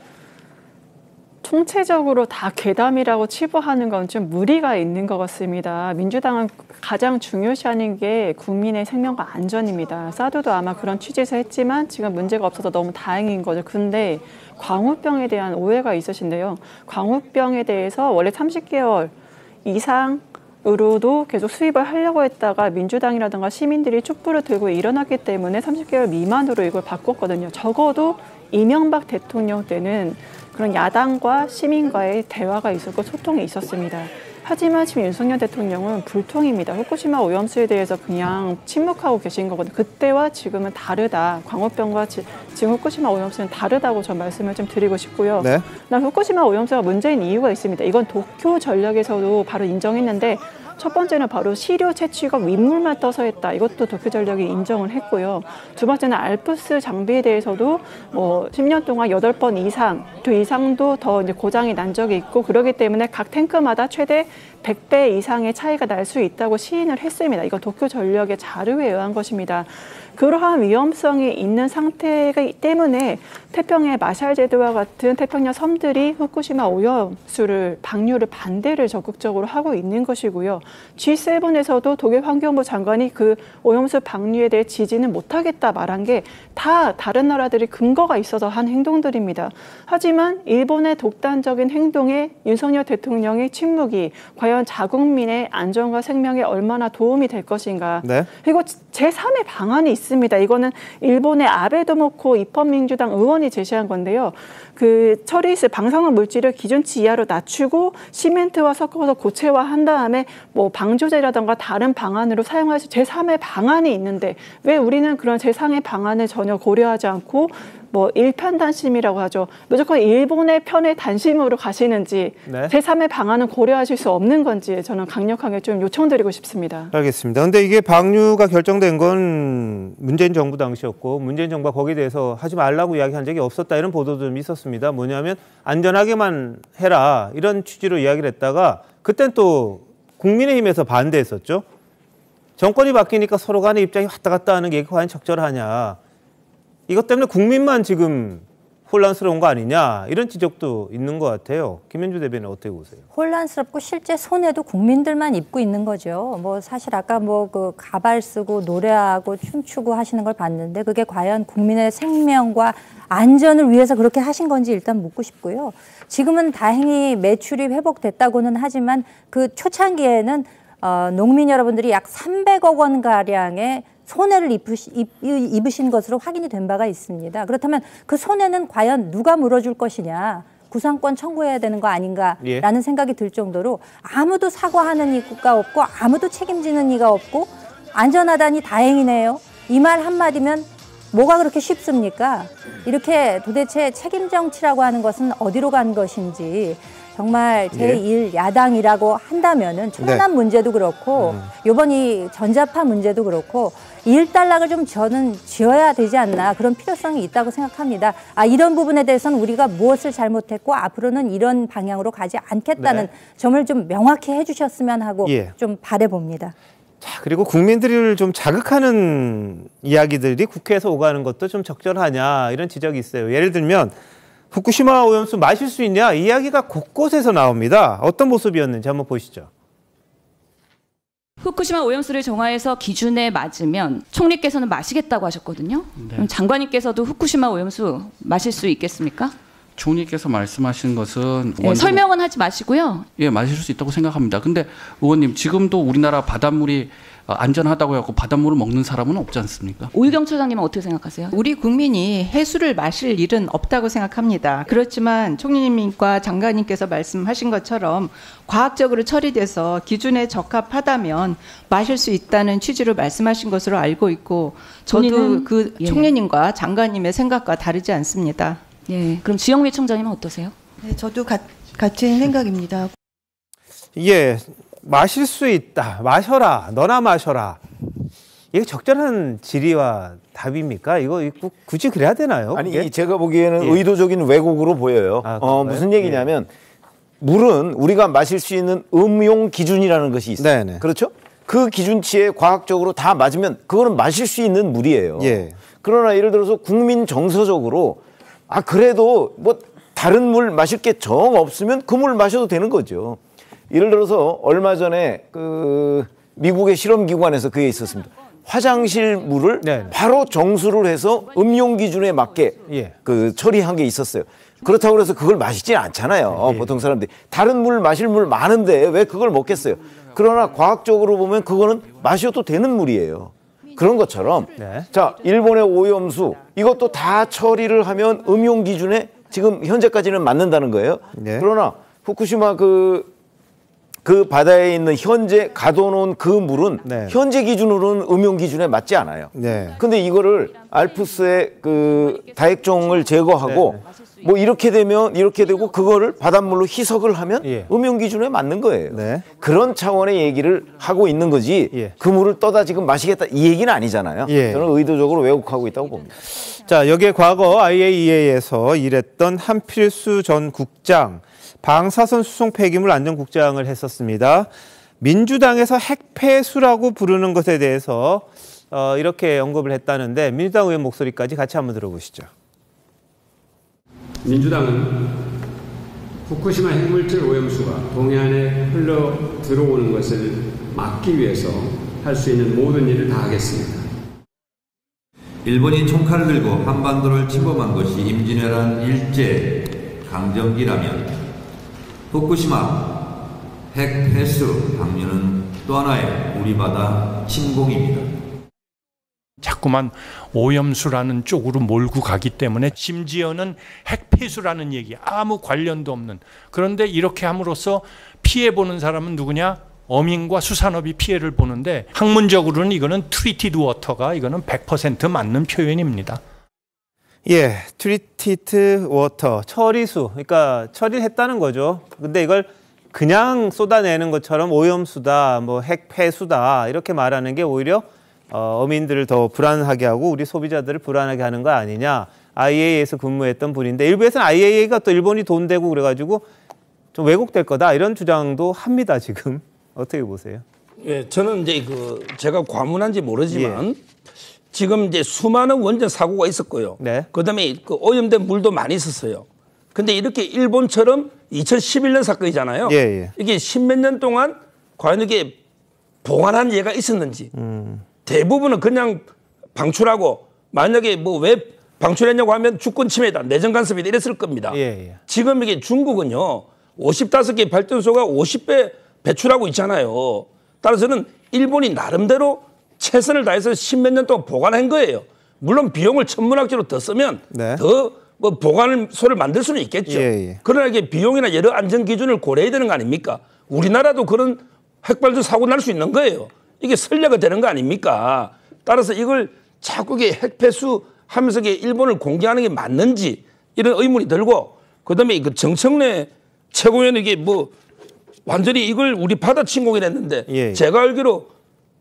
총체적으로 다 괴담이라고 치부하는 건 좀 무리가 있는 것 같습니다. 민주당은 가장 중요시하는 게 국민의 생명과 안전입니다. 사드도 아마 그런 취지에서 했지만 지금 문제가 없어서 너무 다행인 거죠. 근데 광우병에 대한 오해가 있으신데요. 광우병에 대해서 원래 30개월 이상으로도 계속 수입을 하려고 했다가 민주당이라든가 시민들이 촛불을 들고 일어났기 때문에 30개월 미만으로 이걸 바꿨거든요. 적어도 이명박 대통령 때는 그런 야당과 시민과의 대화가 있었고 소통이 있었습니다. 하지만 지금 윤석열 대통령은 불통입니다. 후쿠시마 오염수에 대해서 그냥 침묵하고 계신 거거든요. 그때와 지금은 다르다. 광우병과 지금 후쿠시마 오염수는 다르다고 저 말씀을 좀 드리고 싶고요. 네. 후쿠시마 오염수가 문제인 이유가 있습니다. 이건 도쿄 전력에서도 바로 인정했는데 첫 번째는 바로 시료 채취가 윗물만 떠서 했다. 이것도 도쿄전력이 인정을 했고요. 두 번째는 알프스 장비에 대해서도 뭐 10년 동안 8번 이상, 그 이상도 더 이제 고장이 난 적이 있고 그렇기 때문에 각 탱크마다 최대 100배 이상의 차이가 날 수 있다고 시인을 했습니다. 이거 도쿄전력의 자료에 의한 것입니다. 그러한 위험성이 있는 상태이기 때문에 태평양 마샬 제도와 같은 태평양 섬들이 후쿠시마 오염수를 방류를 반대를 적극적으로 하고 있는 것이고요. G7에서도 독일 환경부 장관이 그 오염수 방류에 대해 지지는 못하겠다 말한 게 다 다른 나라들이 근거가 있어서 한 행동들입니다. 하지만 일본의 독단적인 행동에 윤석열 대통령의 침묵이 과연 자국민의 안전과 생명에 얼마나 도움이 될 것인가. 네. 그리고 제3의 방안이 있습니다. 이거는 일본의 아베 도모코 입헌민주당 의원이 제시한 건데요. 그 처리실 방사능 물질을 기준치 이하로 낮추고 시멘트와 섞어서 고체화한 다음에 뭐 방조제라든가 다른 방안으로 사용할 수 제3의 방안이 있는데 왜 우리는 그런 제3의 방안을 전혀 고려하지 않고 뭐 일편단심이라고 하죠. 무조건 일본의 편에 단심으로 가시는지 네. 제3의 방안은 고려하실 수 없는 건지 저는 강력하게 좀 요청드리고 싶습니다. 알겠습니다. 그런데 이게 방류가 결정된 건 문재인 정부 당시였고 문재인 정부가 거기에 대해서 하지 말라고 이야기한 적이 없었다 이런 보도도 좀 있었습니다. 뭐냐면 안전하게만 해라 이런 취지로 이야기를 했다가 그땐 또 국민의힘에서 반대했었죠. 정권이 바뀌니까 서로 간의 입장이 왔다 갔다 하는 게 과연 적절하냐. 이것 때문에 국민만 지금 혼란스러운 거 아니냐 이런 지적도 있는 것 같아요. 김현주 대변인 어떻게 보세요? 혼란스럽고 실제 손해도 국민들만 입고 있는 거죠. 뭐 사실 아까 뭐 그 가발 쓰고 노래하고 춤추고 하시는 걸 봤는데 그게 과연 국민의 생명과 안전을 위해서 그렇게 하신 건지 일단 묻고 싶고요. 지금은 다행히 매출이 회복됐다고는 하지만 그 초창기에는 농민 여러분들이 약 300억 원 가량의 손해를 입으신 것으로 확인이 된 바가 있습니다. 그렇다면 그 손해는 과연 누가 물어줄 것이냐. 구상권 청구해야 되는 거 아닌가라는 생각이 들 정도로 아무도 사과하는 이가 없고 아무도 책임지는 이가 없고 안전하다니 다행이네요. 이 말 한마디면 뭐가 그렇게 쉽습니까? 이렇게 도대체 책임 정치라고 하는 것은 어디로 간 것인지 정말 제1야당이라고 한다면은 총난 문제도 그렇고 요번 이 전자파 문제도 그렇고 일단락을 좀 저는 지어야 되지 않나 그런 필요성이 있다고 생각합니다. 이런 부분에 대해서는 우리가 무엇을 잘못했고 앞으로는 이런 방향으로 가지 않겠다는 점을 좀 명확히 해주셨으면 하고 좀 바라봅니다. 자, 그리고 국민들을 좀 자극하는 이야기들이 국회에서 오가는 것도 좀 적절하냐 이런 지적이 있어요. 예를 들면 후쿠시마 오염수 마실 수 있냐 이 이야기가 곳곳에서 나옵니다. 어떤 모습이었는지 한번 보시죠. 후쿠시마 오염수를 정화해서 기준에 맞으면 총리께서는 마시겠다고 하셨거든요. 그럼 장관님께서도 후쿠시마 오염수 마실 수 있겠습니까? 총리께서 말씀하신 것은 설명은 하지 마시고요. 마실 수 있다고 생각합니다. 근데 의원님 지금도 우리나라 바닷물이 안전하다고 해서 바닷물을 먹는 사람은 없지 않습니까? 오유경 처장님은 어떻게 생각하세요? 우리 국민이 해수를 마실 일은 없다고 생각합니다. 그렇지만 총리님과 장관님께서 말씀하신 것처럼 과학적으로 처리돼서 기준에 적합하다면 마실 수 있다는 취지로 말씀하신 것으로 알고 있고 저도 그 총리님과 장관님의 생각과 다르지 않습니다. 그럼 주영미 총장님은 어떠세요? 네, 저도 같은 생각입니다. 마실 수 있다. 마셔라. 너나 마셔라. 이게 적절한 질의와 답입니까? 이거 굳이 그래야 되나요? 아니, 제가 보기에는 의도적인 왜곡으로 보여요. 무슨 얘기냐면 물은 우리가 마실 수 있는 음용 기준이라는 것이 있어요. 그렇죠? 그 기준치에 과학적으로 다 맞으면 그거는 마실 수 있는 물이에요. 그러나 예를 들어서 국민 정서적으로 그래도 뭐 다른 물 마실 게 정 없으면 그 물 마셔도 되는 거죠. 예를 들어서 얼마 전에 그 미국의 실험기관에서 그게 있었습니다. 화장실 물을 바로 정수를 해서 음용 기준에 맞게 그 처리한 게 있었어요. 그렇다고 해서 그걸 마시지 않잖아요. 보통 사람들이. 다른 물 마실 물 많은데 왜 그걸 먹겠어요. 그러나 과학적으로 보면 그거는 마셔도 되는 물이에요. 그런 것처럼 자, 일본의 오염수 이것도 다 처리를 하면 음용 기준에 지금 현재까지는 맞는다는 거예요. 그러나 후쿠시마 그 바다에 있는 현재 가둬놓은 그 물은 현재 기준으로는 음용 기준에 맞지 않아요. 근데 이거를 알프스의 그 다액종을 제거하고 뭐 이렇게 되면 이렇게 되고 그거를 바닷물로 희석을 하면 음용 기준에 맞는 거예요. 그런 차원의 얘기를 하고 있는 거지 그 물을 떠다 지금 마시겠다 이 얘기는 아니잖아요. 저는 의도적으로 왜곡하고 있다고 봅니다. 자, 여기에 과거 IAEA에서 일했던 한필수 전 국장 방사선 수송 폐기물 안전국장을 했었습니다. 민주당에서 핵폐수라고 부르는 것에 대해서 이렇게 언급을 했다는데 민주당 의원 목소리까지 같이 한번 들어보시죠. 민주당은 후쿠시마 핵물질 오염수가 동해안에 흘러 들어오는 것을 막기 위해서 할 수 있는 모든 일을 다하겠습니다. 일본이 총칼을 들고 한반도를 침범한 것이 임진왜란 일제 강점기라면 후쿠시마 핵폐수 방류는 또 하나의 우리 바다 침공입니다. 자꾸만 오염수라는 쪽으로 몰고 가기 때문에 심지어는 핵폐수라는 얘기 아무 관련도 없는 그런데 이렇게 함으로써 피해보는 사람은 누구냐? 어민과 수산업이 피해를 보는데 학문적으로는 이거는 트리티드 워터가 이거는 100% 맞는 표현입니다. 트리티드 워터, 처리수. 그러니까 처리를 했다는 거죠. 근데 이걸 그냥 쏟아내는 것처럼 오염수다, 뭐 핵폐수다 이렇게 말하는 게 오히려 어민들을 더 불안하게 하고 우리 소비자들을 불안하게 하는 거 아니냐. IAEA에서 근무했던 분인데 일부에서는 IAEA가 또 일본이 돈 대고 그래가지고 좀 왜곡될 거다 이런 주장도 합니다. 지금 어떻게 보세요? 저는 이제 제가 과문한지 모르지만 지금 이제 수많은 원전 사고가 있었고요. 그다음에 그 오염된 물도 많이 있었어요. 근데 이렇게 일본처럼 2011년 사건이잖아요. 이게 십몇 년 동안 과연 이게 보관한 예가 있었는지 대부분은 그냥 방출하고 만약에 뭐 왜 방출했냐고 하면 주권 침해다, 내정 간섭이다 이랬을 겁니다. 지금 이게 중국은요 55개 발전소가 50배 배출하고 있잖아요. 따라서는 일본이 나름대로 최선을 다해서 십몇 년 동안 보관한 거예요. 물론 비용을 천문학적으로 더 쓰면 더 뭐 보관소를 만들 수는 있겠죠. 그러나 이게 비용이나 여러 안전 기준을 고려해야 되는 거 아닙니까? 우리나라도 그런 핵발전 사고 날 수 있는 거예요. 이게 선례가 되는 거 아닙니까? 따라서 이걸 자꾸 핵폐수 하면서 일본을 공개하는 게 맞는지 이런 의문이 들고, 그다음에 그 정청래 최고위원이 이게 뭐 완전히 이걸 우리 바다 침공을 했는데 제가 알기로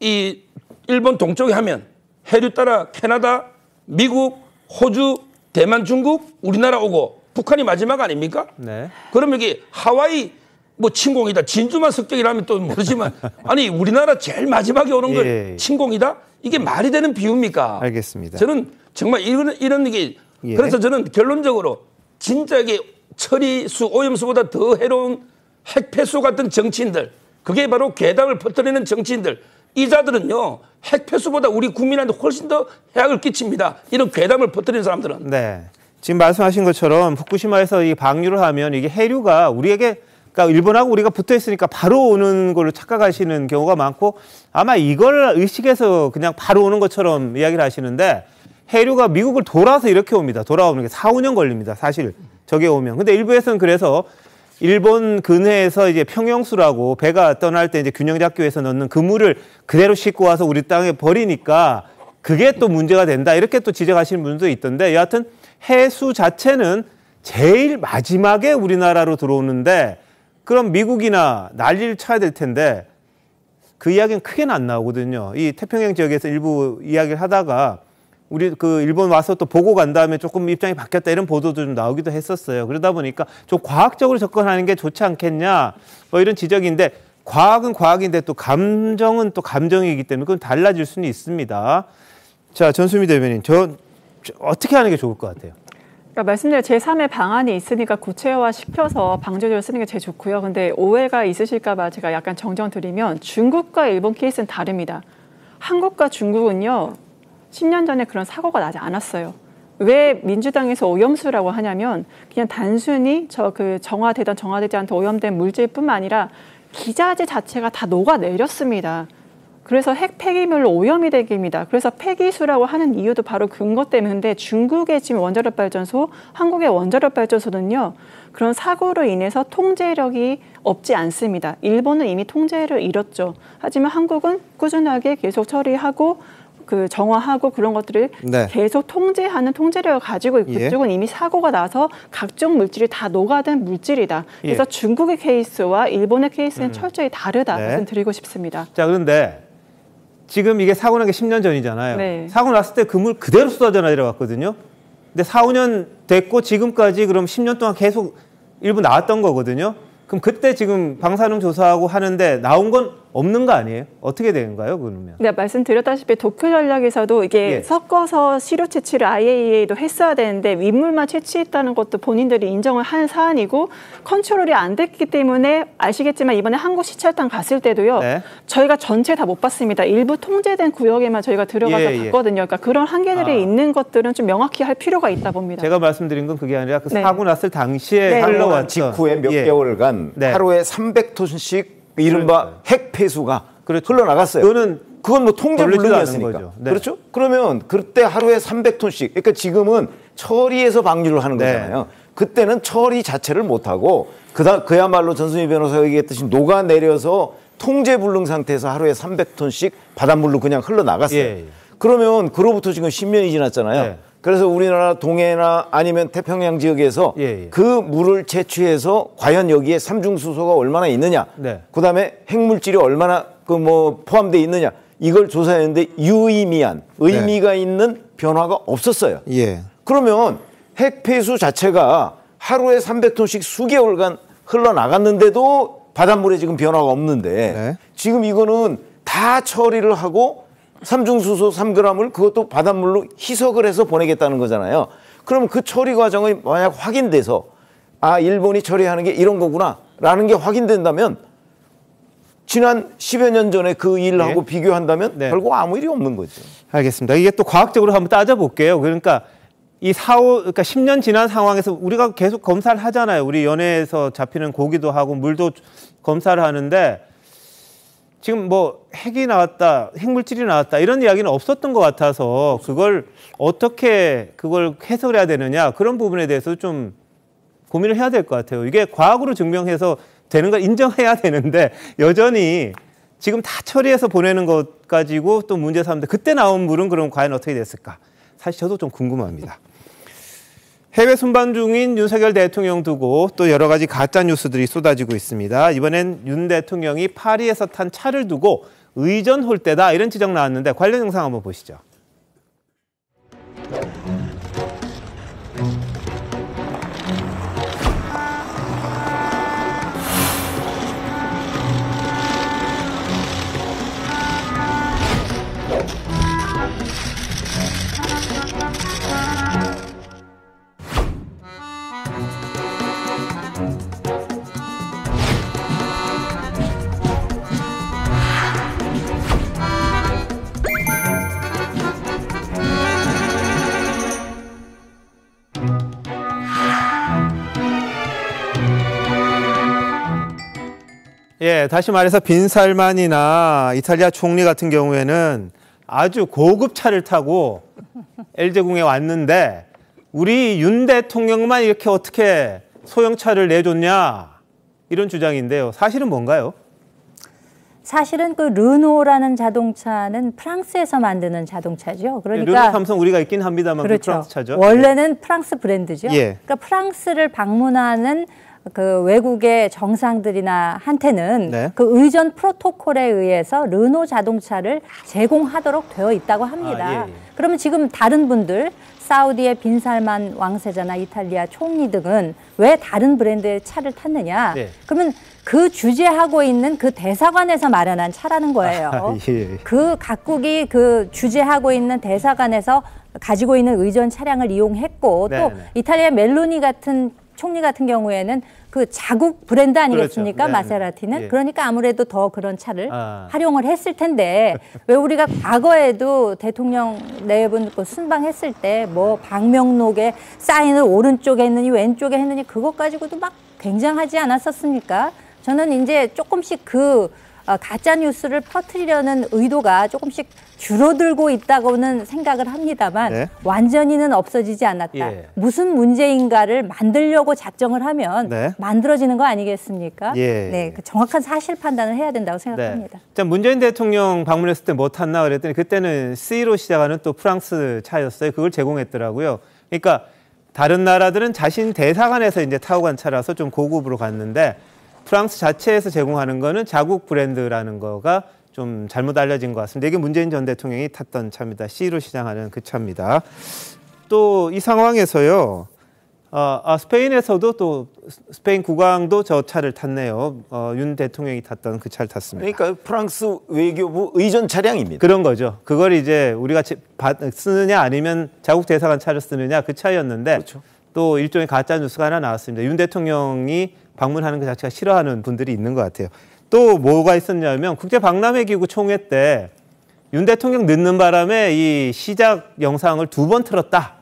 이 일본 동쪽에 하면 해류 따라 캐나다, 미국, 호주, 대만, 중국, 우리나라 오고 북한이 마지막 아닙니까? 그러면 이게 하와이 뭐 침공이다. 진주만 습격이라면 또 모르지만 아니 우리나라 제일 마지막에 오는 걸 침공이다? 이게 말이 되는 비유입니까? 알겠습니다. 저는 정말 이런 이게 그래서 저는 결론적으로 진짜 이게 처리수 오염수보다 더 해로운 핵폐수 같은 정치인들, 그게 바로 괴담을 퍼뜨리는 정치인들, 이 자들은요 핵폐수보다 우리 국민한테 훨씬 더 해악을 끼칩니다. 이런 괴담을 퍼뜨리는 사람들은. 네. 지금 말씀하신 것처럼 후쿠시마에서 이 방류를 하면 이게 해류가 우리에게, 그러니까 일본하고 우리가 붙어 있으니까 바로 오는 걸로 착각하시는 경우가 많고, 아마 이걸 의식해서 그냥 바로 오는 것처럼 이야기를 하시는데, 해류가 미국을 돌아서 이렇게 옵니다. 돌아오는 게 4, 5년 걸립니다. 사실 저게 오면. 근데 일부에서는 그래서 일본 근해에서 이제 평형수라고 배가 떠날 때 이제 균형잡기위해서 넣는 그 물을 그대로 싣고 와서 우리 땅에 버리니까 그게 또 문제가 된다. 이렇게 또 지적하시는 분들도 있던데, 여하튼 해수 자체는 제일 마지막에 우리나라로 들어오는데, 그럼 미국이나 난리를 쳐야 될 텐데 그 이야기는 크게는 안 나오거든요. 이 태평양 지역에서 일부 이야기를 하다가 우리 그 일본 와서 또 보고 간 다음에 조금 입장이 바뀌었다 이런 보도도 좀 나오기도 했었어요. 그러다 보니까 좀 과학적으로 접근하는 게 좋지 않겠냐 뭐 이런 지적인데, 과학은 과학인데 또 감정은 또 감정이기 때문에 그건 달라질 수는 있습니다. 자, 전수미 대변인, 저 어떻게 하는 게 좋을 것 같아요? 그러니까 말씀드린 제3의 방안이 있으니까 구체화 시켜서 방조제를 쓰는 게 제일 좋고요. 근데 오해가 있으실까 봐 제가 약간 정정드리면, 중국과 일본 케이스는 다릅니다. 한국과 중국은요 10년 전에 그런 사고가 나지 않았어요. 왜 민주당에서 오염수라고 하냐면, 그냥 단순히 정화되던 정화되지 않던 오염된 물질뿐만 아니라 기자재 자체가 다 녹아내렸습니다. 그래서 핵 폐기물로 오염이 되기입니다. 그래서 폐기수라고 하는 이유도 바로 근거 때문인데, 중국의 지금 원자력 발전소, 한국의 원자력 발전소는요 그런 사고로 인해서 통제력이 없지 않습니다. 일본은 이미 통제를 잃었죠. 하지만 한국은 꾸준하게 계속 처리하고 정화하고 그런 것들을 계속 통제하는 통제력을 가지고 있고, 그쪽은 이미 사고가 나서 각종 물질이 다 녹아든 물질이다. 그래서 중국의 케이스와 일본의 케이스는 철저히 다르다 말씀드리고 싶습니다. 자, 그런데 지금 이게 사고 난 게 10년 전이잖아요. 사고 났을 때 그 물 그대로 쏟아져 내려왔거든요. 근데 4, 5년 됐고 지금까지 그럼 10년 동안 계속 일부 나왔던 거거든요. 그럼 그때 지금 방사능 조사하고 하는데 나온 건 없는 거 아니에요? 어떻게 되는가요, 그러면? 네, 말씀드렸다시피 도쿄 전략에서도 이게 섞어서 시료 채취를 IAEA도 했어야 되는데 윗물만 채취했다는 것도 본인들이 인정을 한 사안이고, 컨트롤이 안 됐기 때문에 아시겠지만 이번에 한국 시찰단 갔을 때도요 저희가 전체 다 못 봤습니다. 일부 통제된 구역에만 저희가 들어가서 봤거든요. 그러니까 그런 한계들이 있는 것들은 좀 명확히 할 필요가 있다 봅니다. 제가 말씀드린 건 그게 아니라 그 사고 났을 당시에 흘러왔던 직후에 몇 개월간 하루에 300톤씩 이른바 핵폐수가 흘러나갔어요. 그건 뭐 통제 불능이었으니까. 그렇죠? 그러면 그때 하루에 300톤씩, 그러니까 지금은 처리해서 방류를 하는 거잖아요. 그때는 처리 자체를 못하고 그야말로 전수미 변호사가 얘기했듯이 녹아내려서 통제 불능 상태에서 하루에 300톤씩 바닷물로 그냥 흘러나갔어요. 그러면 그로부터 지금 10년이 지났잖아요. 그래서 우리나라 동해나 아니면 태평양 지역에서 그 물을 채취해서 과연 여기에 삼중수소가 얼마나 있느냐, 그다음에 핵물질이 얼마나 포함되어 있느냐, 이걸 조사했는데 유의미한 의미가 있는 변화가 없었어요. 그러면 핵폐수 자체가 하루에 300톤씩 수개월간 흘러나갔는데도 바닷물에 지금 변화가 없는데 지금 이거는 다 처리를 하고 삼중수소 3g을 그것도 바닷물로 희석을 해서 보내겠다는 거잖아요. 그럼 그 처리 과정이 만약 확인돼서 일본이 처리하는 게 이런 거구나 라는 게 확인된다면, 지난 10여 년 전에 그 일하고 비교한다면 결국 아무 일이 없는 거죠. 알겠습니다. 이게 또 과학적으로 한번 따져볼게요. 그러니까 그러니까 10년 지난 상황에서 우리가 계속 검사를 하잖아요. 우리 연해에서 잡히는 고기도 하고 물도 검사를 하는데, 지금 뭐 핵이 나왔다, 핵물질이 나왔다 이런 이야기는 없었던 것 같아서 그걸 어떻게 그걸 해석해야 되느냐 그런 부분에 대해서 좀 고민을 해야 될 것 같아요. 이게 과학으로 증명해서 되는 걸 인정해야 되는데 여전히 지금 다 처리해서 보내는 것 가지고 또 문제 삼는데 그때 나온 물은 그럼 과연 어떻게 됐을까? 사실 저도 좀 궁금합니다. 해외 순방 중인 윤석열 대통령 두고 또 여러 가지 가짜 뉴스들이 쏟아지고 있습니다. 이번엔 윤 대통령이 파리에서 탄 차를 두고 의전 홀대다 이런 지적 나왔는데 관련 영상 한번 보시죠. 예, 다시 말해서 빈 살만이나 이탈리아 총리 같은 경우에는 아주 고급 차를 타고 엘제궁에 왔는데 우리 윤 대통령만 이렇게 어떻게 소형차를 내줬냐 이런 주장인데요. 사실은 뭔가요? 사실은 그 르노라는 자동차는 프랑스에서 만드는 자동차죠. 그러니까 르노 삼성 우리가 있긴 합니다만 그렇죠. 그 프랑스 차죠. 원래는 프랑스 브랜드죠. 예. 그러니까 프랑스를 방문하는 그 외국의 정상들이나 한테는 네. 그 의전 프로토콜에 의해서 르노 자동차를 제공하도록 되어 있다고 합니다. 예. 그러면 지금 다른 분들 사우디의 빈살만 왕세자나 이탈리아 총리 등은 왜 다른 브랜드의 차를 탔느냐? 네. 그러면 그 주재하고 있는 그 대사관에서 마련한 차라는 거예요. 예. 그 각국이 그 주재하고 있는 대사관에서 가지고 있는 의전 차량을 이용했고 또 네네. 이탈리아 멜로니 같은 총리 같은 경우에는 그 자국 브랜드 아니겠습니까? 그렇죠. 마세라티는. 예. 그러니까 아무래도 더 그런 차를 활용을 했을 텐데 왜 우리가 과거에도 대통령 네 분 순방했을 때 뭐 방명록에 사인을 오른쪽에 했느니 왼쪽에 했느니 그것 가지고도 막 굉장하지 않았었습니까? 저는 이제 조금씩 그 가짜 뉴스를 퍼뜨리려는 의도가 조금씩 줄어들고 있다고는 생각을 합니다만 네. 완전히는 없어지지 않았다. 예. 무슨 문제인가를 만들려고 작정을 하면 네. 만들어지는 거 아니겠습니까? 예. 네, 그 정확한 사실 판단을 해야 된다고 생각합니다. 네. 자, 문재인 대통령 방문했을 때 뭐 탔나 그랬더니 그때는 C로 시작하는 또 프랑스 차였어요. 그걸 제공했더라고요. 그러니까 다른 나라들은 자신 대사관에서 이제 타고 간 차라서 좀 고급으로 갔는데 프랑스 자체에서 제공하는 거는 자국 브랜드라는 거가 좀 잘못 알려진 것 같습니다. 이게 문재인 전 대통령이 탔던 차입니다. C로 시작하는 그 차입니다. 또 이 상황에서요. 스페인에서도 또 스페인 국왕도 저 차를 탔네요. 윤 대통령이 탔던 그 차를 탔습니다. 그러니까 프랑스 외교부 의전 차량입니다. 그런 거죠. 그걸 이제 우리가 쓰느냐 아니면 자국 대사관 차를 쓰느냐 그 차이였는데 그렇죠. 또 일종의 가짜 뉴스가 하나 나왔습니다. 윤 대통령이 방문하는 그 자체가 싫어하는 분들이 있는 것 같아요. 또 뭐가 있었냐면 국제박람회기구 총회 때 윤 대통령 늦는 바람에 이 시작 영상을 2번 틀었다.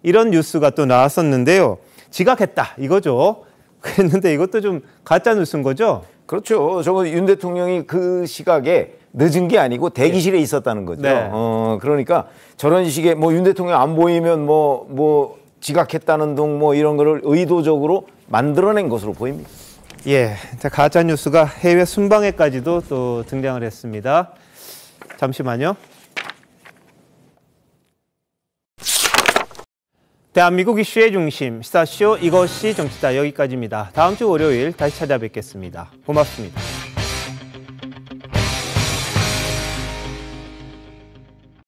이런 뉴스가 또 나왔었는데요. 지각했다 이거죠. 그랬는데 이것도 좀 가짜 뉴스인 거죠? 그렇죠. 저거 윤 대통령이 그 시각에 늦은 게 아니고 대기실에 있었다는 거죠. 네. 그러니까 저런 식의 뭐 윤 대통령 안 보이면 뭐 지각했다는 등 뭐 이런 거를 의도적으로 만들어낸 것으로 보입니다. 예, 자, 가짜 뉴스가 해외 순방에까지도 또 등장을 했습니다. 잠시만요. 대한민국 이슈의 중심, 시사쇼 이것이 정치다 여기까지입니다. 다음 주 월요일 다시 찾아뵙겠습니다. 고맙습니다.